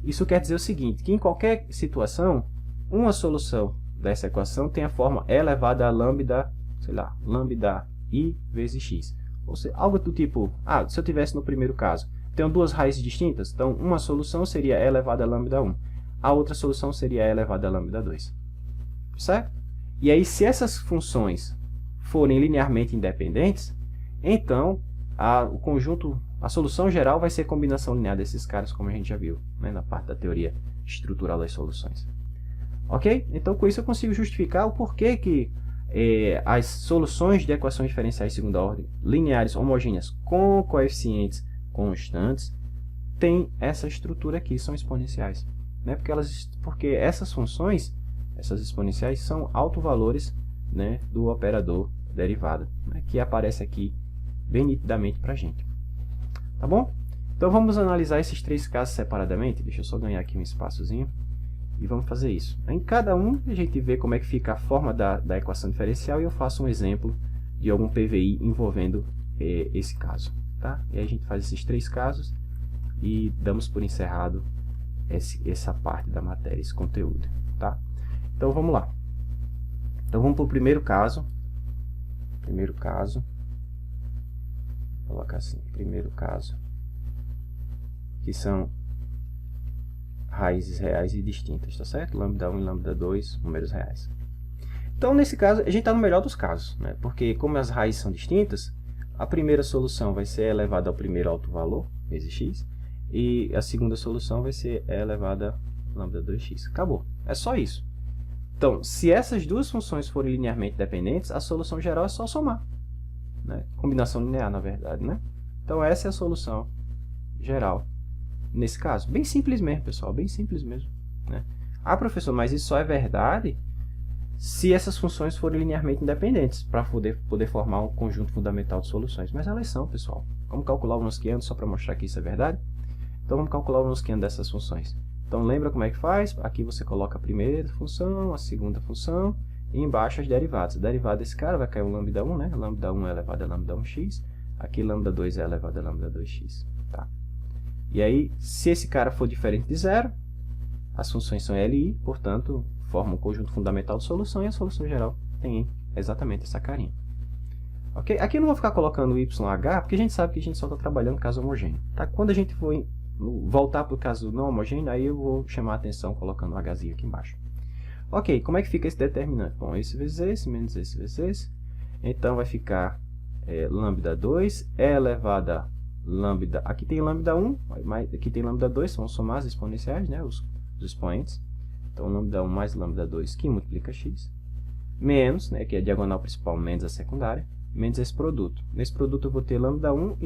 Isso quer dizer o seguinte, que em qualquer situação, uma solução dessa equação tem a forma e elevada a lambda, sei lá, lambda I vezes x. Ou seja, algo do tipo, se eu tivesse no primeiro caso, tenho duas raízes distintas, então uma solução seria e elevada a lambda 1, a outra solução seria e elevada a lambda 2. Certo? E aí, se essas funções forem linearmente independentes, então a solução geral vai ser combinação linear desses caras, como a gente já viu, né, na parte da teoria estrutural das soluções. Ok? Então, com isso eu consigo justificar o porquê que as soluções de equações diferenciais de segunda ordem lineares homogêneas com coeficientes constantes têm essa estrutura aqui, são exponenciais. Né? Porque essas funções, essas exponenciais, são autovalores, né, do operador derivada, né, que aparece aqui bem nitidamente para a gente. Tá bom? Então vamos analisar esses três casos separadamente. Deixa eu só ganhar aqui um espaçozinho. E vamos fazer isso. Em cada um, a gente vê como é que fica a forma da equação diferencial e eu faço um exemplo de algum PVI envolvendo esse caso. Tá? E aí a gente faz esses três casos e damos por encerrado essa parte da matéria, esse conteúdo. Tá? Então vamos lá. Então vamos para o primeiro caso. Vou colocar assim, primeiro caso, que são raízes reais e distintas, tá certo? Lambda 1 e lambda 2, números reais. Então, nesse caso, a gente está no melhor dos casos, né? Porque como as raízes são distintas, a primeira solução vai ser elevada ao primeiro alto valor, vezes x, e a segunda solução vai ser elevada a lambda 2x. Acabou. É só isso. Então, se essas duas funções forem linearmente dependentes, a solução geral é só somar. Né? Combinação linear, na verdade, né? Então, essa é a solução geral nesse caso. Bem simples mesmo, pessoal, bem simples mesmo. Né? Professor, mas isso só é verdade se essas funções forem linearmente independentes, para poder formar um conjunto fundamental de soluções. Mas elas são, pessoal. Vamos calcular o Wronskiano só para mostrar que isso é verdade? Então, vamos calcular o Wronskiano dessas funções. Então, lembra como é que faz? Aqui você coloca a primeira função, a segunda função, e embaixo as derivadas. A derivada desse cara vai cair um lambda 1, né? Lambda 1 é elevado a lambda 1x. Aqui, lambda 2 é elevado a lambda 2x. Tá? E aí, se esse cara for diferente de zero, as funções são LI, portanto, formam um conjunto fundamental de solução, e a solução geral tem exatamente essa carinha. Ok? Aqui eu não vou ficar colocando YH, porque a gente sabe que a gente só está trabalhando caso homogêneo. Tá? Quando a gente for voltar para o caso não homogêneo, aí eu vou chamar a atenção colocando um Hzinho aqui embaixo. Ok, como é que fica esse determinante? Bom, esse vezes esse, menos esse vezes esse. Então, vai ficar lambda 2 é elevada a lambda... Aqui tem lambda 1, aqui tem lambda 2, vamos somar as exponenciais, né, os expoentes. Então, lambda 1 mais lambda 2, que multiplica x. Menos, né, que é a diagonal principal, menos a secundária, menos esse produto. Nesse produto eu vou ter lambda 1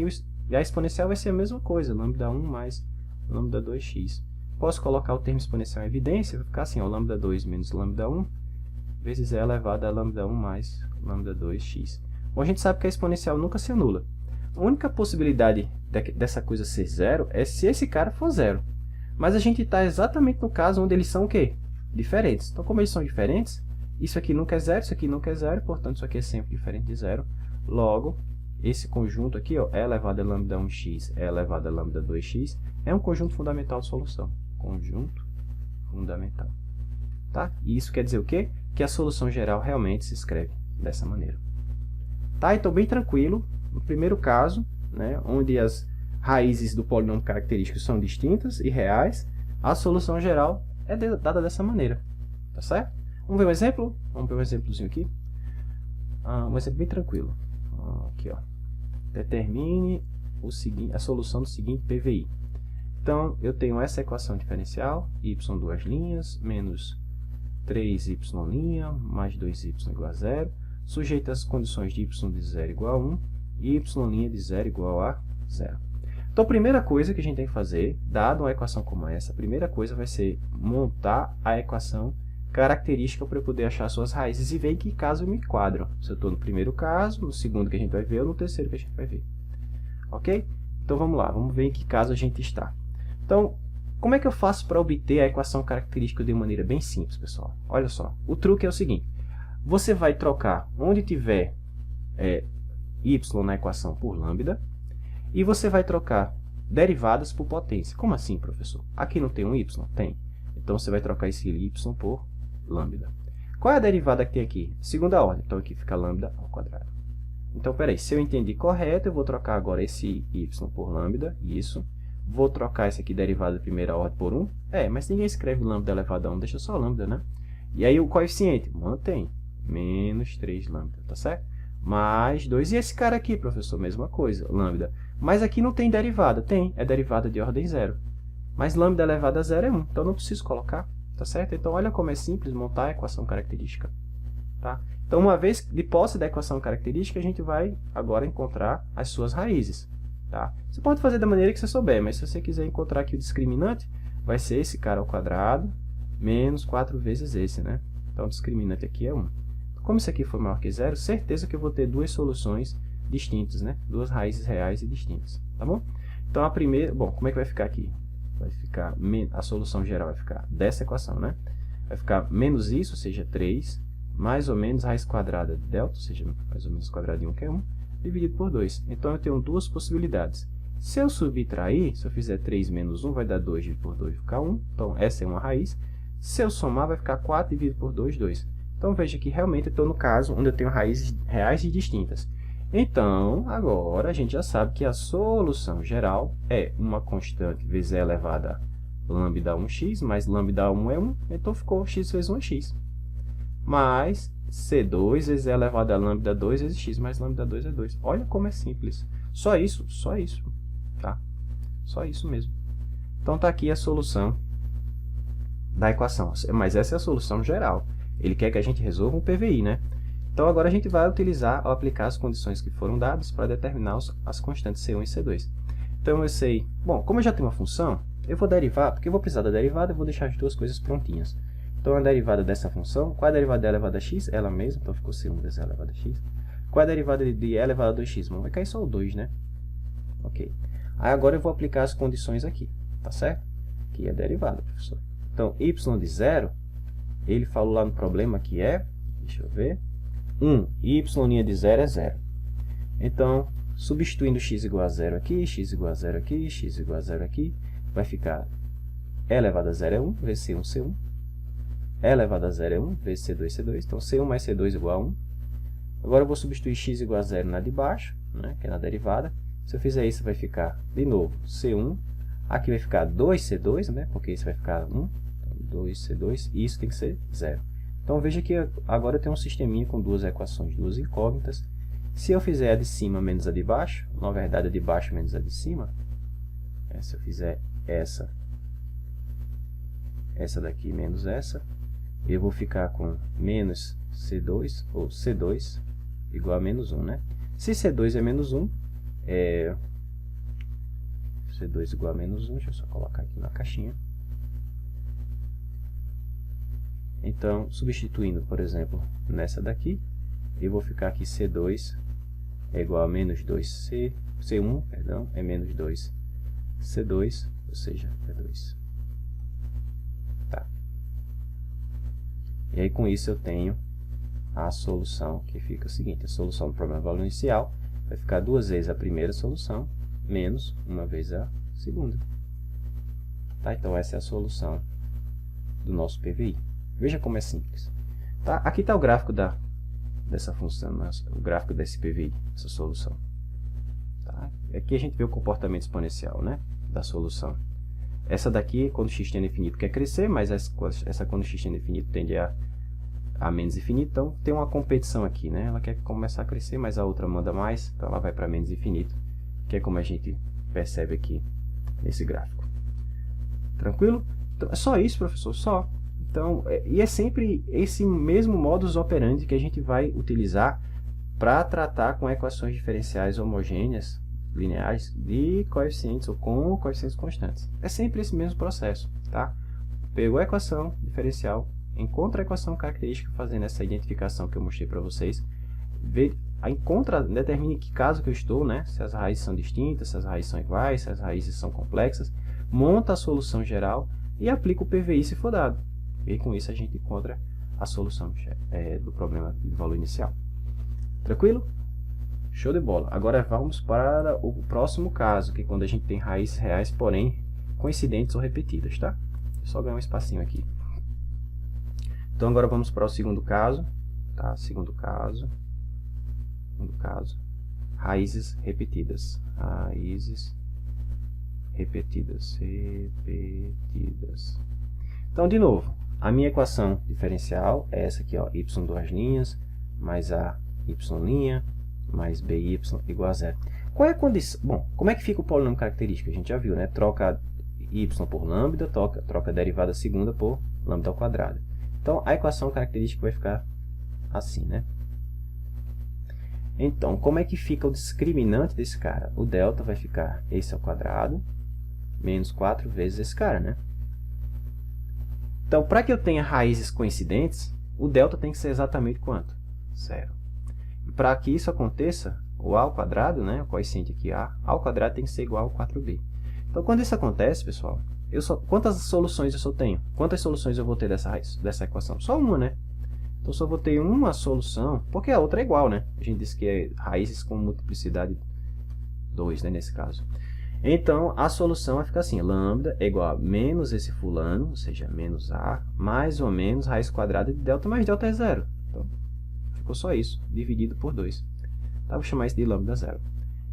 e a exponencial vai ser a mesma coisa, lambda 1 mais lambda 2x. Posso colocar o termo exponencial em evidência, vai ficar assim, ó, lambda 2 menos lambda 1, vezes e elevado a lambda 1 mais lambda 2x. Bom, a gente sabe que a exponencial nunca se anula. A única possibilidade dessa coisa ser zero é se esse cara for zero. Mas a gente está exatamente no caso onde eles são o quê? Diferentes. Então, como eles são diferentes, isso aqui nunca é zero, isso aqui nunca é zero, portanto, isso aqui é sempre diferente de zero. Logo, esse conjunto aqui, ó, e elevado a lambda 1x, e elevado a lambda 2x, é um conjunto fundamental de solução. Conjunto fundamental. Tá? E isso quer dizer o quê? Que a solução geral realmente se escreve dessa maneira. Tá? Então, bem tranquilo. No primeiro caso, né, onde as raízes do polinômio característico são distintas e reais, a solução geral é dada dessa maneira. Tá certo? Vamos ver um exemplo? Vamos ver um exemplozinho aqui. Um exemplo bem tranquilo. Aqui, ó. Determine a solução do seguinte PVI. Então, eu tenho essa equação diferencial, y duas linhas, menos 3y' mais 2y igual a 0, sujeita às condições de y de 0 igual a 1 e y' de 0 igual a 0. Então, a primeira coisa que a gente tem que fazer, dado uma equação como essa, a primeira coisa vai ser montar a equação característica para eu poder achar suas raízes e ver em que caso eu me enquadro. Se eu estou no primeiro caso, no segundo que a gente vai ver, ou no terceiro que a gente vai ver. Ok? Então, vamos lá, vamos ver em que caso a gente está. Então, como é que eu faço para obter a equação característica de maneira bem simples, pessoal? Olha só, o truque é o seguinte. Você vai trocar onde tiver y na equação por lambda, e você vai trocar derivadas por potência. Como assim, professor? Aqui não tem um y? Tem. Então, você vai trocar esse y por lambda. Qual é a derivada que tem aqui? Segunda ordem. Então, aqui fica lambda ao quadrado. Então, peraí, se eu entendi correto, eu vou trocar agora esse y por lambda, isso. Vou trocar esse aqui, derivada de primeira ordem, por 1. Mas ninguém escreve lambda elevado a 1, deixa só lambda, né? E aí o coeficiente? Mantém. Menos 3 lambda, tá certo? Mais 2. E esse cara aqui, professor? Mesma coisa, lambda. Mas aqui não tem derivada. Tem, é derivada de ordem 0. Mas lambda elevado a 0 é 1, então não preciso colocar, tá certo? Então, olha como é simples montar a equação característica, tá? Então, uma vez de posse da equação característica, a gente vai agora encontrar as suas raízes. Tá? Você pode fazer da maneira que você souber, mas se você quiser encontrar aqui o discriminante, vai ser esse cara ao quadrado menos 4 vezes esse, né? Então, o discriminante aqui é 1. Como isso aqui for maior que 0, certeza que eu vou ter duas soluções distintas, né? Duas raízes reais e distintas, tá bom? Então, a primeira... Bom, como é que vai ficar aqui? Vai ficar... A solução geral vai ficar dessa equação, né? Vai ficar menos isso, ou seja, 3, mais ou menos raiz quadrada de delta, ou seja, mais ou menos quadrado de 1, que é 1, dividido por 2. Então, eu tenho duas possibilidades. Se eu subtrair, se eu fizer 3 menos 1, vai dar 2 dividido por 2, vai ficar 1. Então, essa é uma raiz. Se eu somar, vai ficar 4 dividido por 2, 2. Então, veja que realmente eu estou no caso onde eu tenho raízes reais e distintas. Então, agora a gente já sabe que a solução geral é uma constante vezes e elevada a lambda 1x, mais lambda 1 é 1, então ficou x vezes 1x. Mais C2 vezes e elevado a lambda 2 vezes x, mais lambda 2 é 2. Olha como é simples. Só isso, tá? Só isso mesmo. Então, está aqui a solução da equação. Mas essa é a solução geral. Ele quer que a gente resolva um PVI, né? Então, agora a gente vai utilizar ou aplicar as condições que foram dadas para determinar as constantes C1 e C2. Então, eu sei... Bom, como eu já tenho uma função, eu vou derivar, porque eu vou precisar da derivada, eu vou deixar as duas coisas prontinhas. Então, a derivada dessa função, qual é a derivada de e elevado a x? Ela mesma, então ficou C1 vezes e elevado a x. Qual é a derivada de e elevado a 2x? Bom, vai cair só o 2, né? Ok. Aí, agora eu vou aplicar as condições aqui, tá certo? Aqui é a derivada, professor. Então, y de 0, ele falou lá no problema que é, deixa eu ver, 1, y' de 0 é 0. Então, substituindo x igual a 0 aqui, x igual a 0 aqui, x igual a 0 aqui, vai ficar e elevado a 0 é 1, vezes C1, C1. E elevado a 0 é 1, vezes C2, C2. Então, C1 mais C2 igual a 1. Agora, eu vou substituir x igual a 0 na de baixo, né, que é na derivada. Se eu fizer isso, vai ficar, de novo, C1. Aqui vai ficar 2C2, né, porque isso vai ficar 1. Então, 2C2, e isso tem que ser 0. Então, veja que agora eu tenho um sisteminha com duas equações, duas incógnitas. Se eu fizer a de cima menos a de baixo, na verdade, a de baixo menos a de cima, se eu fizer essa daqui menos essa, eu vou ficar com menos C2, ou C2, igual a menos 1, né? Se C2 é menos 1, C2 igual a menos 1, deixa eu só colocar aqui na caixinha. Então, substituindo, por exemplo, nessa daqui, eu vou ficar aqui C2 é igual a menos 2C, C1, perdão, é menos 2C2, ou seja, é 2. Tá. E aí, com isso, eu tenho a solução, que fica o seguinte, a solução do problema do valor inicial vai ficar duas vezes a primeira solução, menos uma vez a segunda. Tá? Então, essa é a solução do nosso PVI. Veja como é simples. Tá? Aqui está o gráfico dessa função, o gráfico desse PVI, essa solução. Tá? Aqui a gente vê o comportamento exponencial, né, da solução. Essa daqui, quando x tende a infinito, quer crescer, mas essa quando x tende a infinito tende a menos infinito. Então, tem uma competição aqui, né? Ela quer começar a crescer, mas a outra manda mais, então ela vai para menos infinito, que é como a gente percebe aqui nesse gráfico. Tranquilo? Então, é só isso, professor? Só. Então, e é sempre esse mesmo modus operandi que a gente vai utilizar para tratar com equações diferenciais homogêneas, lineares, de coeficientes ou com coeficientes constantes. É sempre esse mesmo processo, tá? Pegou a equação diferencial, encontra a equação característica fazendo essa identificação que eu mostrei para vocês, determine em que caso que eu estou, né? Se as raízes são distintas, se as raízes são iguais, se as raízes são complexas. monta a solução geral e aplica o PVI se for dado. E com isso a gente encontra a solução do problema de valor inicial. Tranquilo? Show de bola. Agora vamos para o próximo caso, que é quando a gente tem raízes reais, porém coincidentes ou repetidas, tá? Só ganhar um espacinho aqui. Então agora vamos para o segundo caso, tá? Segundo caso, raízes repetidas. Raízes repetidas. Então, de novo, a minha equação diferencial é essa aqui, ó, y duas linhas, mais a y' mais by igual a zero. Qual é a condição? Bom, como é que fica o polinômio característico? A gente já viu, né? Troca y por lambda, troca a derivada segunda por lambda ao quadrado. Então, a equação característica vai ficar assim, né? Então, como é que fica o discriminante desse cara? O delta vai ficar esse ao quadrado, menos 4 vezes esse cara, né? Então, para que eu tenha raízes coincidentes, o delta tem que ser exatamente quanto? Zero. E para que isso aconteça, o a ao quadrado, né, o coeficiente aqui a ao quadrado tem que ser igual a 4b. Então, quando isso acontece, pessoal, quantas soluções eu só tenho? Quantas soluções eu vou ter dessa equação? Só uma, né? Então, só vou ter uma solução, porque a outra é igual, né? A gente disse que é raízes com multiplicidade 2, né, nesse caso. Então, a solução vai ficar assim, lambda é igual a menos esse fulano, ou seja, menos a, mais ou menos raiz quadrada de delta, mais delta é zero. Então, ficou só isso, dividido por 2. Tá? Vou chamar isso de lambda zero.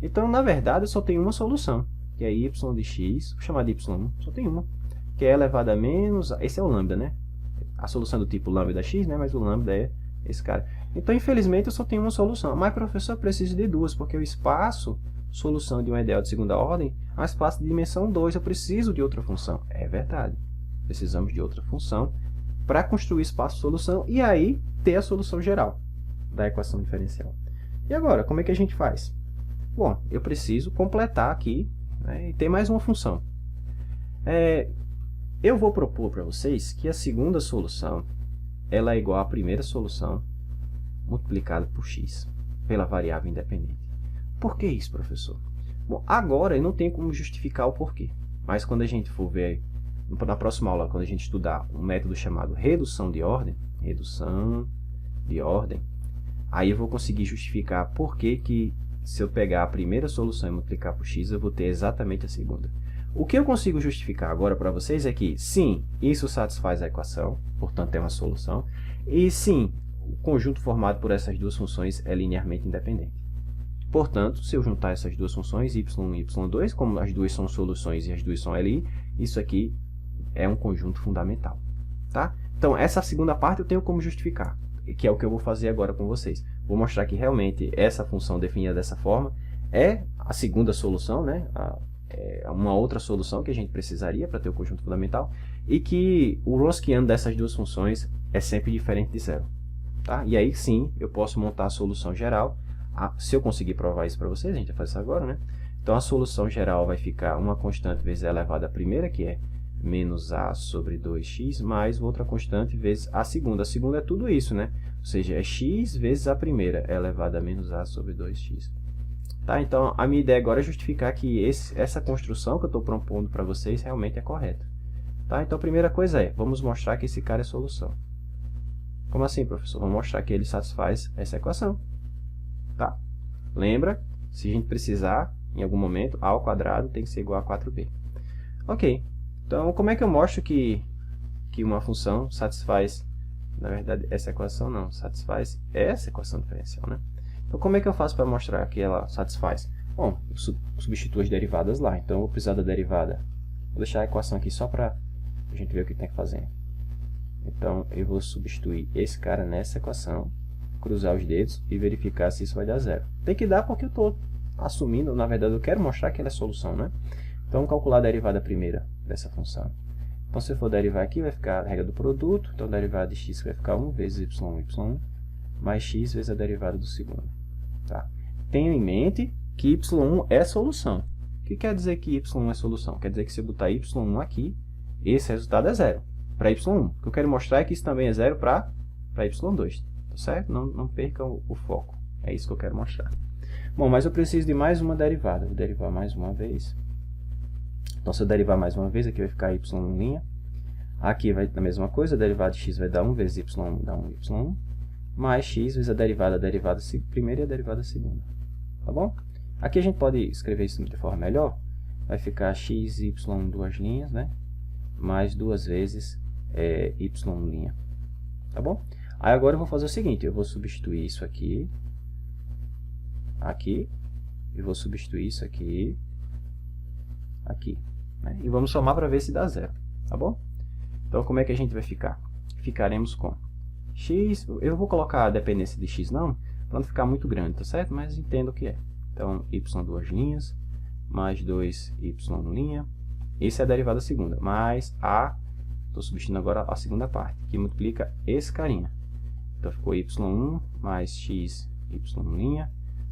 Então, na verdade, eu só tenho uma solução, que é y de x, vou chamar de y1, só tem uma, que é elevado a menos, esse é o lambda, né? A solução do tipo lambda x, né? Mas o lambda é esse cara. Então, infelizmente, eu só tenho uma solução. Mas, professor, eu preciso de duas, porque o espaço solução de um ideal de segunda ordem é um espaço de dimensão 2, eu preciso de outra função. É verdade. Precisamos de outra função para construir espaço-solução e aí ter a solução geral da equação diferencial. E agora, como é que a gente faz? Bom, eu preciso completar aqui, né, e ter mais uma função. Eu vou propor para vocês que a segunda solução ela é igual à primeira solução multiplicada por x, pela variável independente. Por que isso, professor? Bom, agora eu não tenho como justificar o porquê, mas quando a gente for ver, na próxima aula, quando a gente estudar um método chamado redução de ordem, aí eu vou conseguir justificar por que se eu pegar a primeira solução e multiplicar por x, eu vou ter exatamente a segunda. O que eu consigo justificar agora para vocês é que, sim, isso satisfaz a equação, portanto é uma solução, e sim, o conjunto formado por essas duas funções é linearmente independente. Portanto, se eu juntar essas duas funções, y1 e y2, como as duas são soluções e as duas são LI, isso aqui é um conjunto fundamental. Tá? Então, essa segunda parte eu tenho como justificar, que é o que eu vou fazer agora com vocês. Vou mostrar que realmente essa função definida dessa forma é a segunda solução, né? Uma outra solução que a gente precisaria para ter o conjunto fundamental, e que o Wronskiano dessas duas funções é sempre diferente de zero. Tá? E aí sim, eu posso montar a solução geral. Se eu conseguir provar isso para vocês, a gente vai fazer isso agora, né? Então, a solução geral vai ficar uma constante vezes a elevada à primeira, que é menos a sobre 2x, mais outra constante vezes a segunda. A segunda é tudo isso, né? Ou seja, é x vezes a primeira, elevada a menos a sobre 2x. Tá? Então, a minha ideia agora é justificar que essa construção que eu estou propondo para vocês realmente é correta. Tá? Então, a primeira coisa é, vamos mostrar que esse cara é solução. Como assim, professor? Vamos mostrar que ele satisfaz essa equação. Tá? Lembra, se a gente precisar, em algum momento, a ao quadrado tem que ser igual a 4b. Ok, então como é que eu mostro que uma função satisfaz, na verdade, essa equação não, satisfaz essa equação diferencial, né? Então como é que eu faço para mostrar que ela satisfaz? Bom, eu substituo as derivadas lá, então eu vou precisar da derivada. Vou deixar a equação aqui só para a gente ver o que tem que fazer. Então eu vou substituir esse cara nessa equação, cruzar os dedos e verificar se isso vai dar zero. Tem que dar porque eu estou assumindo, na verdade eu quero mostrar que ela é solução, né? Então, calcular a derivada primeira dessa função. Então, se eu for derivar aqui, vai ficar a regra do produto. Então, a derivada de x vai ficar 1 vezes y1 mais x vezes a derivada do segundo. Tá? Tenha em mente que y1 é solução. O que quer dizer que y1 é solução? Quer dizer que se eu botar y1 aqui, esse resultado é zero para y1. O que eu quero mostrar é que isso também é zero para y2. Tá certo? Não percam o foco. É isso que eu quero mostrar. Bom, mas eu preciso de mais uma derivada. Vou derivar mais uma vez. Então, se eu derivar mais uma vez, aqui vai ficar y1'. Aqui vai a mesma coisa, a derivada de x vai dar 1 vezes y1 dá 1 y1, mais x vezes a derivada primeira e a derivada segunda. Tá bom? Aqui a gente pode escrever isso de forma melhor. Vai ficar x, y, duas linhas, né? Mais duas vezes y'. Tá bom? Aí agora eu vou fazer o seguinte, eu vou substituir isso aqui, e vou substituir isso aqui, né? E vamos somar para ver se dá zero, tá bom? Então, como é que a gente vai ficar? Ficaremos com x, eu vou colocar a dependência de x não, para não ficar muito grande, tá certo? Mas entendo o que é. Então, y duas linhas, mais 2y', essa é a derivada segunda, mais a, estou substituindo agora a segunda parte, que multiplica esse carinha. Então, ficou y1 mais x, y',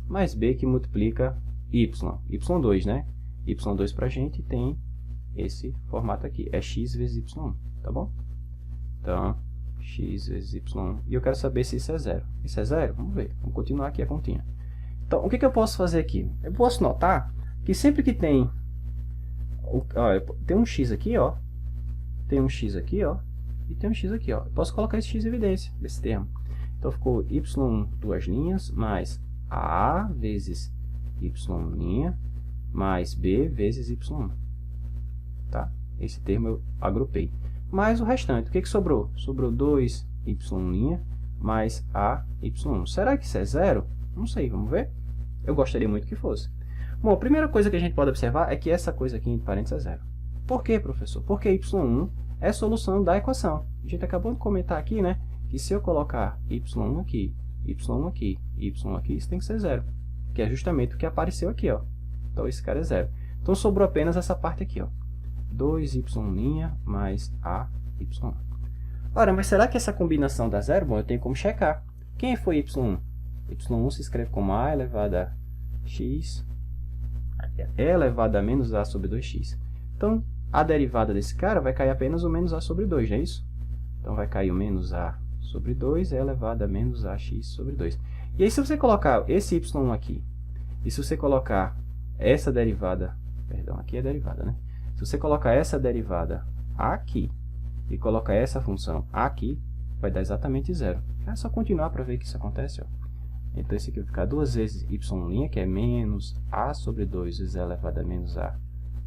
mais b que multiplica y2, né? y2 para a gente tem esse formato aqui, é x vezes y1, tá bom? Então, x vezes y1, e eu quero saber se isso é zero. Isso é zero? Vamos ver, vamos continuar aqui a continha. Então, o que eu posso fazer aqui? Eu posso notar que sempre que tem um x aqui, ó, tem um x aqui, ó, e tem um x aqui, ó. Eu posso colocar esse x em evidência, desse termo. Então, ficou y1 duas linhas, mais a vezes y', mais b vezes y1. Tá? Esse termo eu agrupei. Mais o restante, o que sobrou? Sobrou 2y' mais a y1. Será que isso é zero? Não sei, vamos ver? Eu gostaria muito que fosse. Bom, a primeira coisa que a gente pode observar é que essa coisa aqui entre parênteses é zero. Por quê, professor? Porque y1 é a solução da equação. A gente acabou de comentar aqui, né? Que se eu colocar y1 aqui, y1 aqui, y aqui, isso tem que ser zero. Que é justamente o que apareceu aqui, ó. Então, esse cara é zero. Então, sobrou apenas essa parte aqui, ó. 2y' mais a y1. Ora, mas será que essa combinação dá zero? Bom, eu tenho como checar. Quem foi y1? y1 se escreve como a elevado a x, e elevado a menos a sobre 2x. Então, a derivada desse cara vai cair apenas o menos a sobre 2, não é isso? Então, vai cair o menos a sobre 2 é elevado a menos ax sobre 2. E aí, se você colocar esse y1 aqui, e se você colocar essa derivada, perdão, aqui é derivada, né? Se você colocar essa derivada aqui, e colocar essa função aqui, vai dar exatamente zero. É só continuar para ver que isso acontece, ó. Então, esse aqui vai ficar duas vezes y', que é menos a sobre 2 vezes a elevado a menos a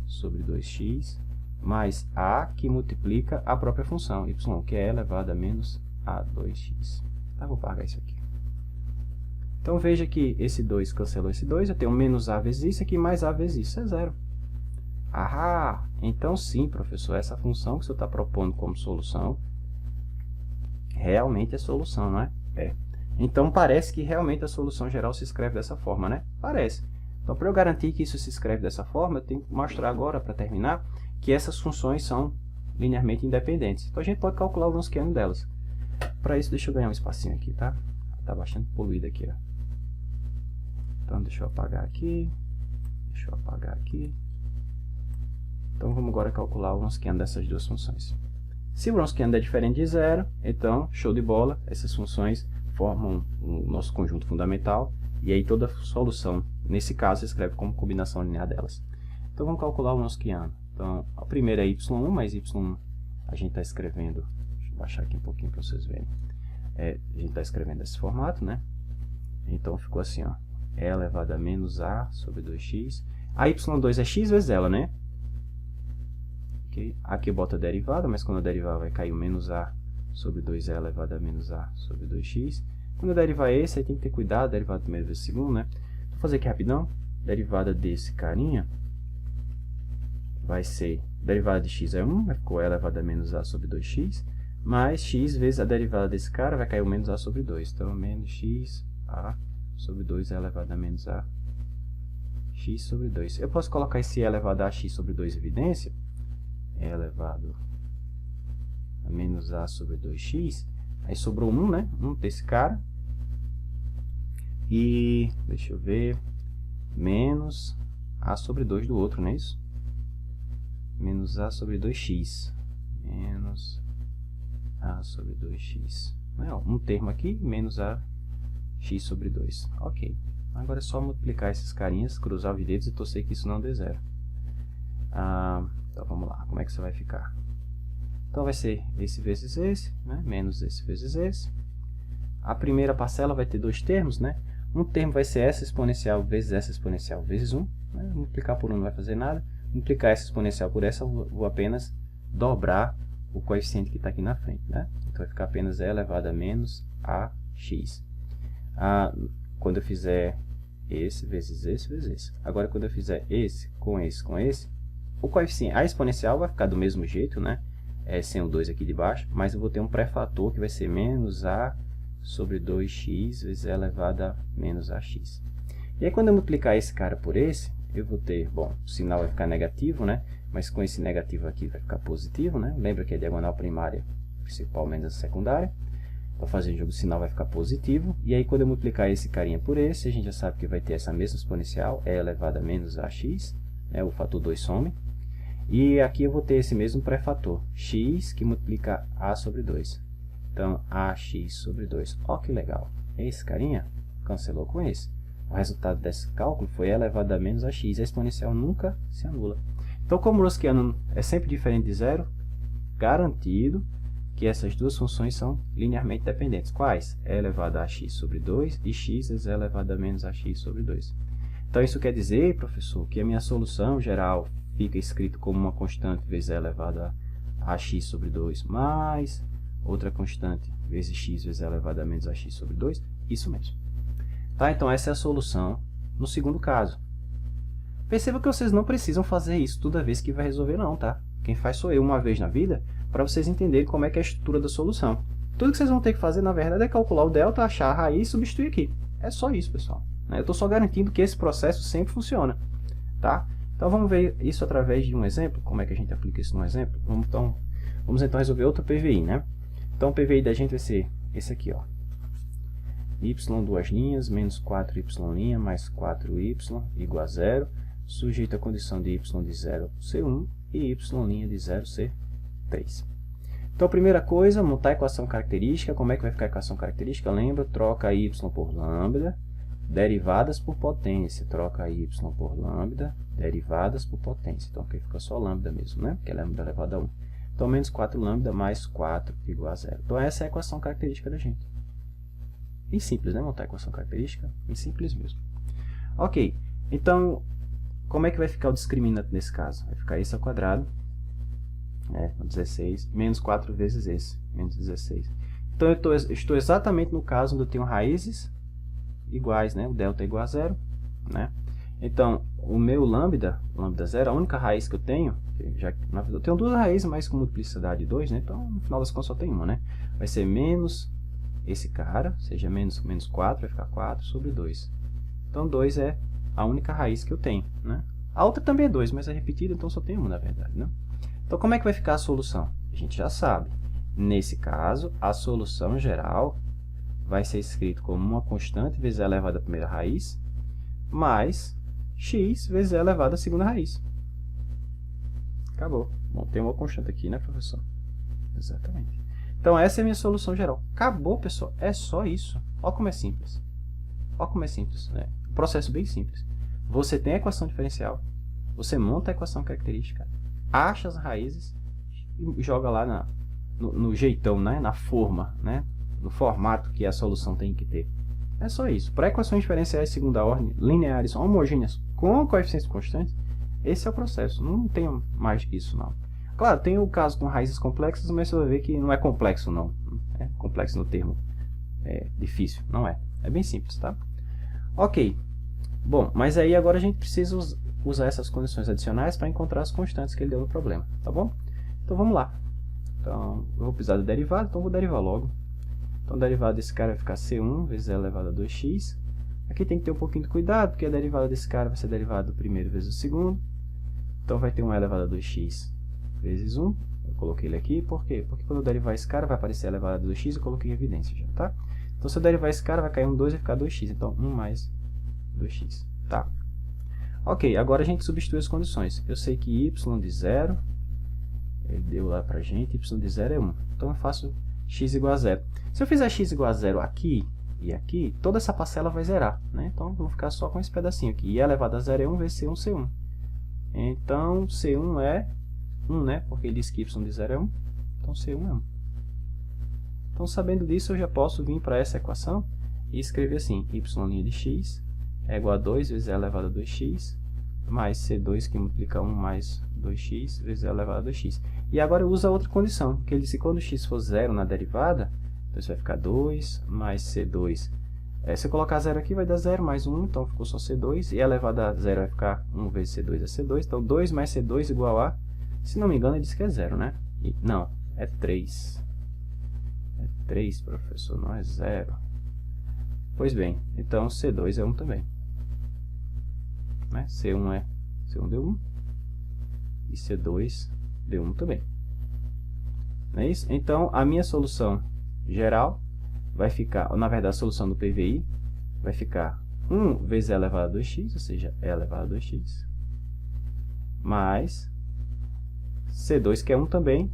sobre 2x, mais a que multiplica a própria função, y, que é elevado a menos a 2x. Tá, vou apagar isso aqui. Então, veja que esse 2 cancelou esse 2, eu tenho menos a vezes isso aqui, mais a vezes isso, é zero. Ah, então sim, professor, essa função que o senhor está propondo como solução, realmente é solução, não é? É. Então, parece que realmente a solução geral se escreve dessa forma, né? Parece. Então, para eu garantir que isso se escreve dessa forma, eu tenho que mostrar agora, para terminar, que essas funções são linearmente independentes. Então, a gente pode calcular o Wronskiano delas. Para isso, deixa eu ganhar um espacinho aqui, tá? Está bastante poluído aqui, ó. Então, deixa eu apagar aqui. Deixa eu apagar aqui. Então, vamos agora calcular o Wronskiano dessas duas funções. Se o Wronskiano é diferente de zero, então, show de bola, essas funções formam o nosso conjunto fundamental, e aí toda solução, nesse caso, se escreve como combinação linear delas. Então, vamos calcular o Wronskiano. Então, a primeira é y1, mas y1 a gente está escrevendo, deixa eu baixar aqui um pouquinho para vocês verem. A gente está escrevendo desse formato, né? Então, ficou assim, ó, e elevado a menos a sobre 2x. A y2 é x vezes ela, né? Okay. Aqui eu boto a derivada, mas quando eu derivar vai cair o menos a sobre 2e elevado a menos a sobre 2x. Quando eu derivar esse, aí tem que ter cuidado, derivada do primeiro vezes segundo, né? Vou fazer aqui rapidão. Derivada desse carinha vai ser, derivada de x é 1, ficou e elevado a menos a sobre 2x, mais x vezes a derivada desse cara vai cair o menos a sobre 2. Então, menos x a sobre 2 é elevado a menos a x sobre 2. Eu posso colocar esse e elevado a x sobre 2 em evidência. É elevado a menos a sobre 2x. Aí sobrou 1, né? 1 desse cara. E, deixa eu ver, menos a sobre 2 do outro, não é isso? Menos a sobre 2x. Menos a sobre 2x. Não, um termo aqui, menos a x sobre 2. Ok. Agora é só multiplicar esses carinhas, cruzar os dedos e torcer que isso não dê zero. Então vamos lá, como é que isso vai ficar? Então vai ser esse vezes esse, né? Menos esse vezes esse. A primeira parcela vai ter dois termos, né? Um termo vai ser essa exponencial vezes 1. Né? Multiplicar por 1 não vai fazer nada. Multiplicar essa exponencial por essa, eu vou apenas dobrar o coeficiente que está aqui na frente. Né? Então vai ficar apenas e elevado a menos ax. Quando eu fizer esse vezes esse vezes esse. Agora, quando eu fizer esse, o coeficiente, a exponencial vai ficar do mesmo jeito, né? Sem o 2 aqui de baixo, mas eu vou ter um pré-fator que vai ser menos a sobre 2x vezes e elevado a menos ax. E aí, quando eu multiplicar esse cara por esse, eu vou ter, bom, o sinal vai ficar negativo, né? Mas com esse negativo aqui vai ficar positivo, né? Lembra que a diagonal primária principal menos a secundária. Para fazer o jogo, o sinal vai ficar positivo. E aí, quando eu multiplicar esse carinha por esse, a gente já sabe que vai ter essa mesma exponencial, e elevado a menos ax, né? O fator 2 some. E aqui eu vou ter esse mesmo pré-fator, x, que multiplica a sobre 2. Então, ax sobre 2. Ó, que legal. Esse carinha cancelou com esse. O resultado desse cálculo foi elevado a menos ax. A exponencial nunca se anula. Então, como o Rosquiano é sempre diferente de zero, garantido que essas duas funções são linearmente dependentes. Quais? E elevado a x sobre 2 e x vezes e elevado a menos ax sobre 2. Então, isso quer dizer, professor, que a minha solução geral fica escrito como uma constante vezes e elevado a x sobre 2 mais outra constante vezes x vezes e elevado a menos ax sobre 2. Isso mesmo. Tá? Então, essa é a solução no segundo caso. Perceba que vocês não precisam fazer isso toda vez que vai resolver, não, tá? Quem faz sou eu uma vez na vida, para vocês entenderem como é que é a estrutura da solução. Tudo que vocês vão ter que fazer, na verdade, é calcular o delta, achar a raiz e substituir aqui. É só isso, pessoal. Eu estou só garantindo que esse processo sempre funciona. Tá? Então, vamos ver isso através de um exemplo. Como é que a gente aplica isso num exemplo? Vamos então resolver outro PVI, né? Então, o PVI da gente vai ser esse aqui, ó. Y, duas linhas, menos 4y' mais 4y igual a 0, sujeito à condição de y de 0 ser 1 e y' de 0 ser 3. Então, a primeira coisa, montar a equação característica. Como é que vai ficar a equação característica? Lembra? Troca y por lambda, derivadas por potência. Troca y por lambda, derivadas por potência. Então, aqui fica só lambda mesmo, né? Porque é lambda elevado a 1. Então, menos 4 lambda mais 4 igual a 0. Então, essa é a equação característica da gente. Bem simples, né? Montar a equação característica. Bem simples mesmo. Ok. Então, como é que vai ficar o discriminante nesse caso? Vai ficar esse ao quadrado, né? 16, menos 4 vezes esse, menos 16. Então, eu estou exatamente no caso onde eu tenho raízes iguais, né? O delta é igual a 0, né? Então, o meu lambda 0, a única raiz que eu tenho, eu tenho duas raízes, mas com multiplicidade de 2, né? Então, no final das contas, só tem uma, né? Vai ser menos esse cara, ou seja, menos 4, vai ficar 4 sobre 2. Então, 2 é a única raiz que eu tenho, né? A outra também é 2, mas é repetida, então só tem uma, na verdade, né? Então, como é que vai ficar a solução? A gente já sabe. Nesse caso, a solução geral vai ser escrito como uma constante vezes e elevado à primeira raiz, mais x vezes e elevado à segunda raiz. Acabou. Bom, tem uma constante aqui, né, professor? Exatamente. Então, essa é a minha solução geral. Acabou, pessoal. É só isso. Olha como é simples. Olha como é simples, né? Um processo bem simples. Você tem a equação diferencial, você monta a equação característica, acha as raízes e joga lá no jeitão, né? Na forma, né? No formato que a solução tem que ter. É só isso. Para equações diferenciais de segunda ordem, lineares, homogêneas, com coeficientes constantes, esse é o processo. Não tem mais que isso, não. Claro, tem o caso com raízes complexas, mas você vai ver que não é complexo, não. É complexo no termo difícil, não é. É bem simples, tá? Ok. Bom, mas aí agora a gente precisa usar essas condições adicionais para encontrar as constantes que ele deu no problema, tá bom? Então, vamos lá. Então, eu vou precisar do derivado, então eu vou derivar logo. Então, o derivado desse cara vai ficar C1 vezes e elevado a 2x. Aqui tem que ter um pouquinho de cuidado, porque a derivada desse cara vai ser derivada do primeiro vezes do segundo. Então, vai ter 1 elevado a 2x vezes 1. Eu coloquei ele aqui, por quê? Porque quando eu derivar esse cara, vai aparecer elevado a 2x, eu coloquei em evidência já, tá? Então, se eu derivar esse cara, vai cair um 2 e vai ficar 2x. Então, 1 mais 2x, tá? Ok, agora a gente substitui as condições. Eu sei que y de 0, ele deu lá pra gente, y de 0 é 1. Então, eu faço x igual a 0. Se eu fizer x igual a 0 aqui e aqui, toda essa parcela vai zerar, né? Então, eu vou ficar só com esse pedacinho aqui. E elevado a 0 é 1 vezes C1, C1. Então, C1 é 1, né? Porque ele diz que y de 0 é 1. Então, C1 é 1. Então, sabendo disso, eu já posso vir para essa equação e escrever assim, y' de x é igual a 2 vezes e elevado a 2x, mais C2 que multiplica 1 mais 2x vezes e elevado a 2x. E agora eu uso a outra condição, que ele disse que quando x for 0 na derivada, então isso vai ficar 2 mais C2. Se eu colocar 0 aqui, vai dar 0 mais 1, então ficou só C2. E elevado a 0 vai ficar 1 vezes C2 é C2. Então 2 mais C2 igual a, se não me engano, ele disse que é 0, né? Não, é 3. É 3, professor, não é 0. Pois bem, então C2 é 1 também. Né? C1 deu 1. E C2 deu 1 também. Não é isso? Então, a minha solução geral vai ficar, na verdade, a solução do PVI vai ficar 1 vezes e elevado a 2x, ou seja, e elevado a 2x, mais C2, que é 1 também,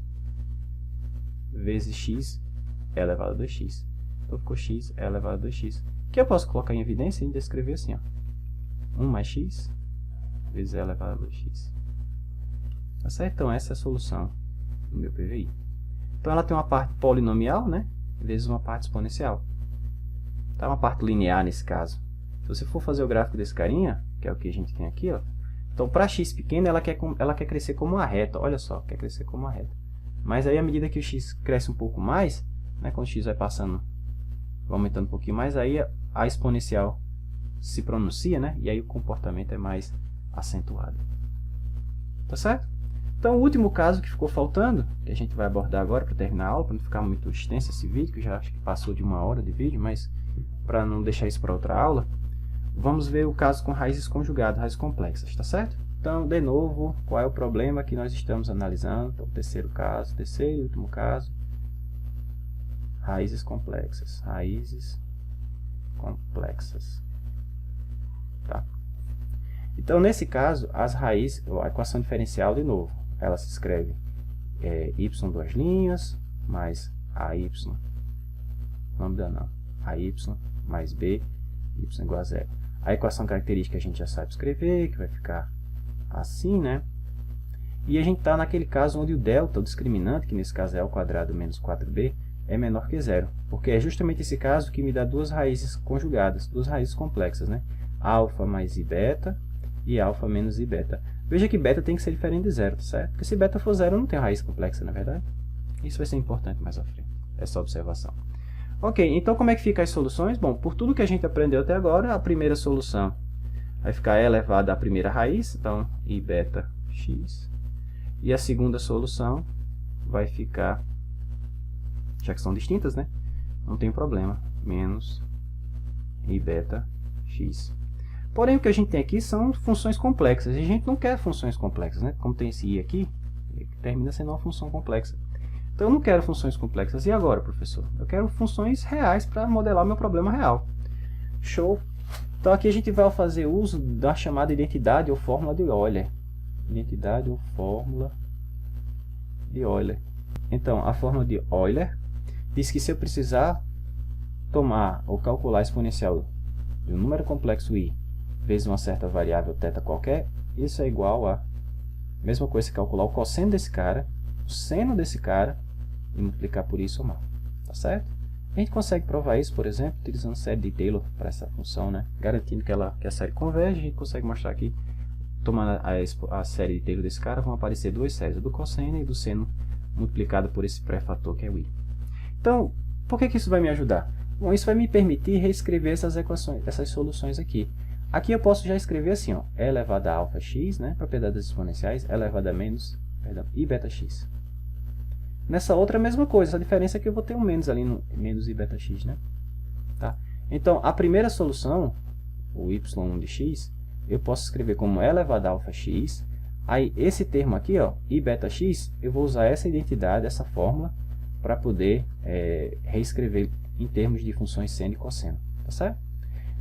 vezes x e elevado a 2x. Então, ficou x e elevado a 2x. Que eu posso colocar em evidência e ainda escrever assim, ó, 1 mais x vezes e elevado a 2x. Tá certo? Então, essa é a solução do meu PVI. Então, ela tem uma parte polinomial, né? Vezes uma parte exponencial. Tá? Uma parte linear nesse caso. Se você for fazer o gráfico desse carinha, que é o que a gente tem aqui, ó, então para x pequeno ela quer crescer como uma reta. Olha só, quer crescer como uma reta. Mas aí à medida que o x cresce um pouco mais, né, quando o x vai passando, vai aumentando um pouquinho mais, aí a exponencial se pronuncia, né? E aí o comportamento é mais acentuado. Tá certo? Então, o último caso que ficou faltando, que a gente vai abordar agora para terminar a aula, para não ficar muito extenso esse vídeo, que eu já acho que passou de 1 hora de vídeo, mas para não deixar isso para outra aula, vamos ver o caso com raízes conjugadas, raízes complexas, tá certo? Então, de novo, qual é o problema que nós estamos analisando? Então, terceiro e último caso, raízes complexas, tá? Então, nesse caso, as raízes, a equação diferencial, de novo, ela se escreve y duas linhas, mais AY, lambda não, AY mais B, y igual a 0. A equação característica a gente já sabe escrever, que vai ficar assim, né? E a gente está naquele caso onde o delta, o discriminante, que nesse caso é ao quadrado menos 4b, é menor que 0. Porque é justamente esse caso que me dá duas raízes conjugadas, duas raízes complexas, né? Alfa mais i beta e alfa menos i beta. Veja que beta tem que ser diferente de 0, certo? Porque se beta for 0, não tem raiz complexa, na verdade. Isso vai ser importante mais à frente, essa observação. Ok, então como é que ficam as soluções? Bom, por tudo que a gente aprendeu até agora, a primeira solução vai ficar elevada à primeira raiz, então i beta x. E a segunda solução vai ficar, já que são distintas, né? Não tem problema, menos i beta x. Porém, o que a gente tem aqui são funções complexas. E a gente não quer funções complexas, né? Como tem esse i aqui, termina sendo uma função complexa. Então, eu não quero funções complexas. E agora, professor? Eu quero funções reais para modelar meu problema real. Show! Então, aqui a gente vai fazer uso da chamada identidade ou fórmula de Euler. Identidade ou fórmula de Euler. Então, a fórmula de Euler diz que se eu precisar tomar ou calcular a exponencial de um número complexo i vezes uma certa variável θ qualquer, isso é igual a mesma coisa que calcular o cosseno desse cara, o seno desse cara e multiplicar por isso somar. Tá certo? A gente consegue provar isso, por exemplo, utilizando a série de Taylor para essa função, né? Garantindo que a série converge, a gente consegue mostrar aqui, tomando a série de Taylor desse cara, vão aparecer duas séries, do cosseno e do seno multiplicado por esse pré-fator que é o i. Então, por que isso vai me ajudar? Bom, isso vai me permitir reescrever essas equações, essas soluções aqui. Aqui eu posso já escrever assim, ó, e elevado a alfa x, né, propriedade das exponenciais, e elevado a menos, perdão, i beta x. Nessa outra a mesma coisa, a diferença é que eu vou ter um menos ali no menos i beta x, né? Tá? Então, a primeira solução, o y1 de x, eu posso escrever como e elevado a alfa x. Aí, esse termo aqui, ó, i beta x, eu vou usar essa identidade, essa fórmula, para poder reescrever em termos de funções seno e cosseno. Tá certo?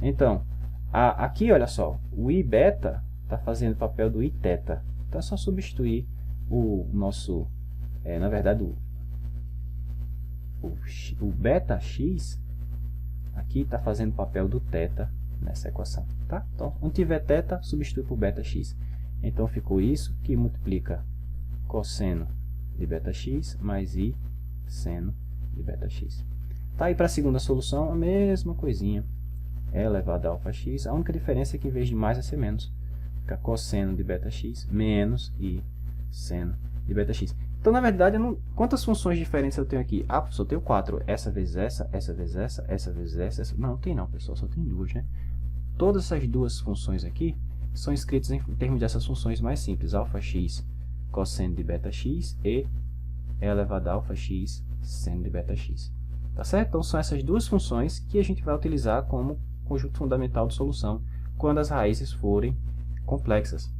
Então, aqui, olha só, o i beta está fazendo o papel do i θ. Então, é só substituir o nosso, na verdade, o beta x aqui está fazendo o papel do θ nessa equação. Tá? Então, onde tiver θ, substitui por beta x. Então ficou isso, que multiplica cosseno de beta-x mais i seno de beta-x. Tá, aí para a segunda solução, a mesma coisinha. E elevado a alfa x, a única diferença é que em vez de mais vai ser menos. Fica cosseno de beta-x menos i seno de beta-x. Então, na verdade, quantas funções diferentes eu tenho aqui? Ah, professor, eu tenho 4. Essa vezes essa vezes essa vezes essa. Não, tem não, pessoal, só tem 2, né? Todas essas duas funções aqui são escritas em termos dessas funções mais simples. Alfa x cosseno de beta-x e e elevado a alfa x seno de beta-x. Tá certo? Então, são essas duas funções que a gente vai utilizar como conjunto fundamental de solução quando as raízes forem complexas,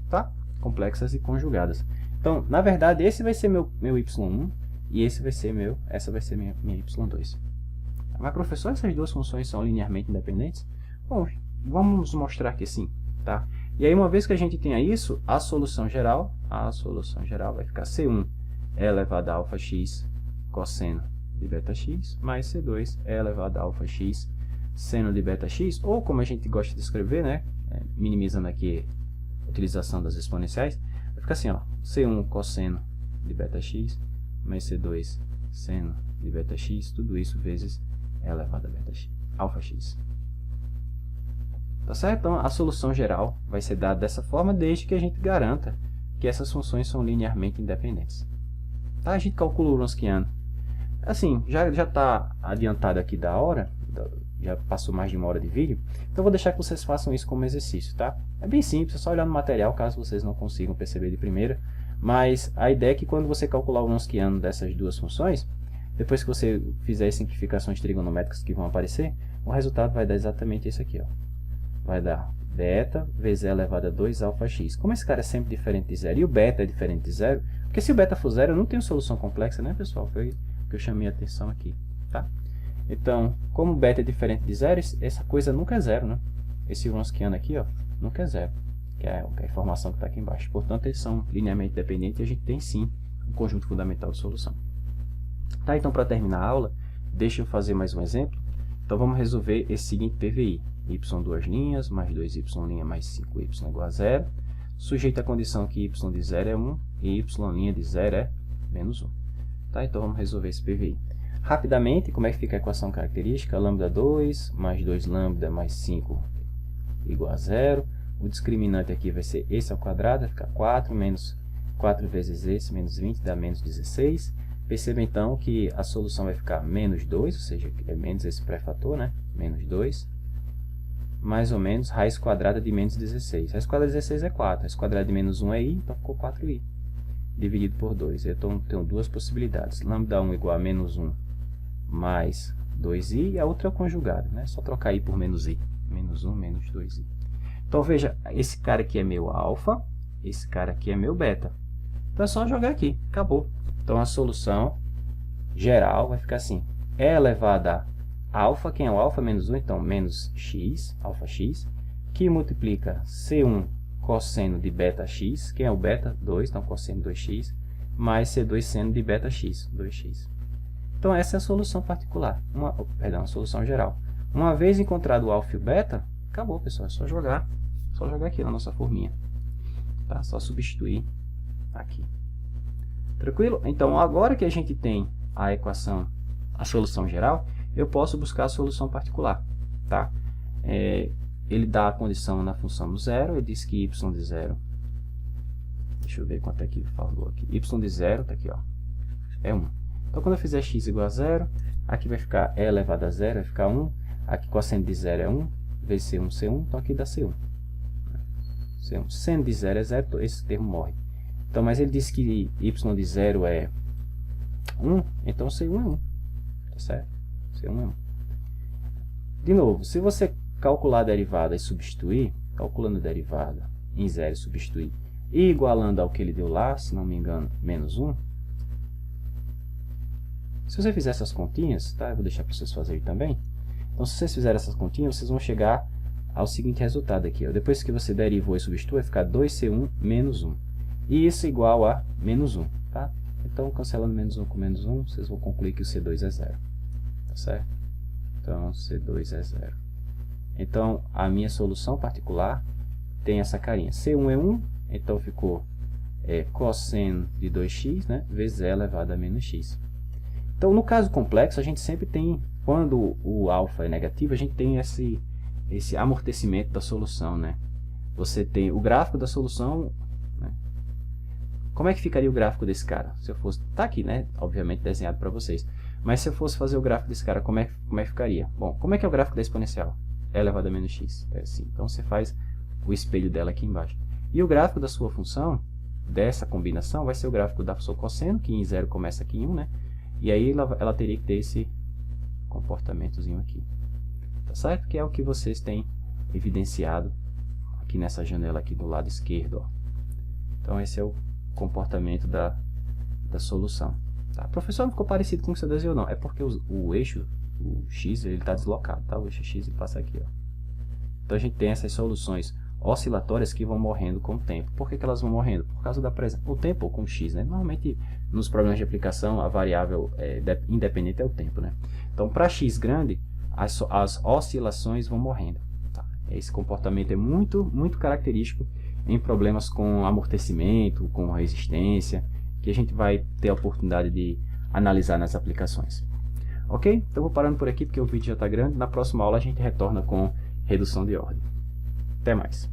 tá? Complexas e conjugadas. Então, na verdade, esse vai ser meu y1 e essa vai ser minha y2. Mas, professor, essas duas funções são linearmente independentes? Bom, vamos mostrar que sim, tá? E aí, uma vez que a gente tenha isso, a solução geral vai ficar C1 é elevado a alfa x cosseno de beta-x mais C2 é elevado a alfa x seno de beta-x, ou como a gente gosta de escrever, né, minimizando aqui a utilização das exponenciais, vai ficar assim, ó, C1 cosseno de beta-x mais C2 seno de beta-x, tudo isso vezes e elevado a beta-x, alfa x. Tá certo? Então, a solução geral vai ser dada dessa forma, desde que a gente garanta que essas funções são linearmente independentes. Tá? A gente calcula o Wronskiano. Assim, já está adiantado aqui da hora, já passou mais de 1 hora de vídeo, então eu vou deixar que vocês façam isso como exercício, tá? É bem simples, é só olhar no material, caso vocês não consigam perceber de primeira, mas a ideia é que quando você calcular o Wronskiano dessas duas funções, depois que você fizer as simplificações trigonométricas que vão aparecer, o resultado vai dar exatamente isso aqui, ó. Vai dar beta vezes e elevado a 2 alfa x. Como esse cara é sempre diferente de zero e o beta é diferente de zero, porque se o beta for zero eu não tenho solução complexa, né, pessoal? Foi o que eu chamei a atenção aqui, tá? Então, como beta é diferente de zero, essa coisa nunca é zero, né? Esse Wronskiano aqui, ó, nunca é zero, que é a informação que está aqui embaixo. Portanto, eles são linearmente dependentes e a gente tem sim um conjunto fundamental de solução. Tá, então para terminar a aula, deixa eu fazer mais um exemplo. Então vamos resolver esse seguinte PVI. Y duas linhas, mais 2y' mais 5y igual a zero. Sujeito à condição que y de 0 é 1 e y' de 0 é menos 1. Tá, então vamos resolver esse PVI. Rapidamente, como é que fica a equação característica? Lambda 2 mais 2 lambda mais 5 igual a 0. O discriminante aqui vai ser esse ao quadrado, vai ficar 4 menos 4 vezes esse, menos 20, dá menos 16. Perceba então que a solução vai ficar menos 2, ou seja, é menos esse pré-fator, né? Menos 2, mais ou menos raiz quadrada de menos 16. Raiz quadrada de 16 é 4, raiz quadrada de menos 1 é i, então ficou 4i, dividido por 2. Então, tenho duas possibilidades. Lambda 1 igual a menos 1 mais 2i, e a outra é o conjugado, né? Só trocar i por menos i. Menos 1 menos 2i. Então, veja, esse cara aqui é meu alfa, esse cara aqui é meu beta. Então, é só jogar aqui, acabou. Então, a solução geral vai ficar assim. E elevado a alfa, quem é o alfa? Menos 1, então menos x, alfa x, que multiplica C1 cosseno de beta x, quem é o beta? 2, então cosseno 2x, mais C2 seno de beta x, 2x. Então, essa é a solução particular, a solução geral. Uma vez encontrado o alfa e o beta, acabou, pessoal, é só jogar aqui na nossa forminha. Tá? Só substituir aqui. Tranquilo? Então, agora que a gente tem a equação, a solução geral, eu posso buscar a solução particular. Tá? Ele dá a condição na função do zero, ele diz que y de 0, deixa eu ver quanto é que ele falou aqui, y de 0, tá aqui, ó, é 1. Então, quando eu fizer x igual a 0, aqui vai ficar e elevado a 0, vai ficar 1, aqui cosseno de 0 é 1, vezes C1, C1, então aqui dá C1. C1. Seno de 0 é 0, esse termo morre. Então, mas ele disse que y de 0 é 1, então C1 é 1, tá certo? C1 é 1. De novo, se você calcular a derivada e substituir, calculando a derivada em 0 e substituir, e igualando ao que ele deu lá, se não me engano, menos 1, se você fizer essas continhas, tá? Eu vou deixar para vocês fazerem também. Então, se vocês fizerem essas continhas, vocês vão chegar ao seguinte resultado aqui, ó. Depois que você derivou e substitui, vai ficar 2C1 menos 1. E isso é igual a menos 1, tá? Então, cancelando menos 1 com menos 1, vocês vão concluir que o C2 é 0. Tá certo? Então, C2 é 0. Então, a minha solução particular tem essa carinha. C1 é 1, Então ficou cosseno de 2x, né, vezes e elevado a menos x. Então, no caso complexo, a gente sempre tem, quando o alfa é negativo, a gente tem esse amortecimento da solução, né? Você tem o gráfico da solução, né? Como é que ficaria o gráfico desse cara? Se eu fosse, tá aqui, né? Obviamente desenhado para vocês. Mas se eu fosse fazer o gráfico desse cara, como é que ficaria? Bom, como é que é o gráfico da exponencial? E elevado a menos x. É assim. Então, você faz o espelho dela aqui embaixo. E o gráfico da sua função, dessa combinação, vai ser o gráfico da sua cosseno, que em 0 começa aqui em 1, né? E aí ela teria que ter esse comportamentozinho aqui. Tá certo? Que é o que vocês têm evidenciado aqui nessa janela aqui do lado esquerdo. Ó. Então esse é o comportamento da solução. Tá? Professor, não ficou parecido com o que você desenhou, não. É porque o eixo, o x, ele está deslocado. Tá? O eixo x ele passa aqui. Ó. Então a gente tem essas soluções oscilatórias que vão morrendo com o tempo. Por que elas vão morrendo? Por causa da presença. O tempo com x, né? Normalmente, nos problemas de aplicação, a variável independente é o tempo, né? Então, para x grande, as oscilações vão morrendo. Tá? Esse comportamento é muito característico em problemas com amortecimento, com resistência, que a gente vai ter a oportunidade de analisar nas aplicações. Ok? Então, vou parando por aqui, porque o vídeo já está grande. Na próxima aula, a gente retorna com redução de ordem. Até mais.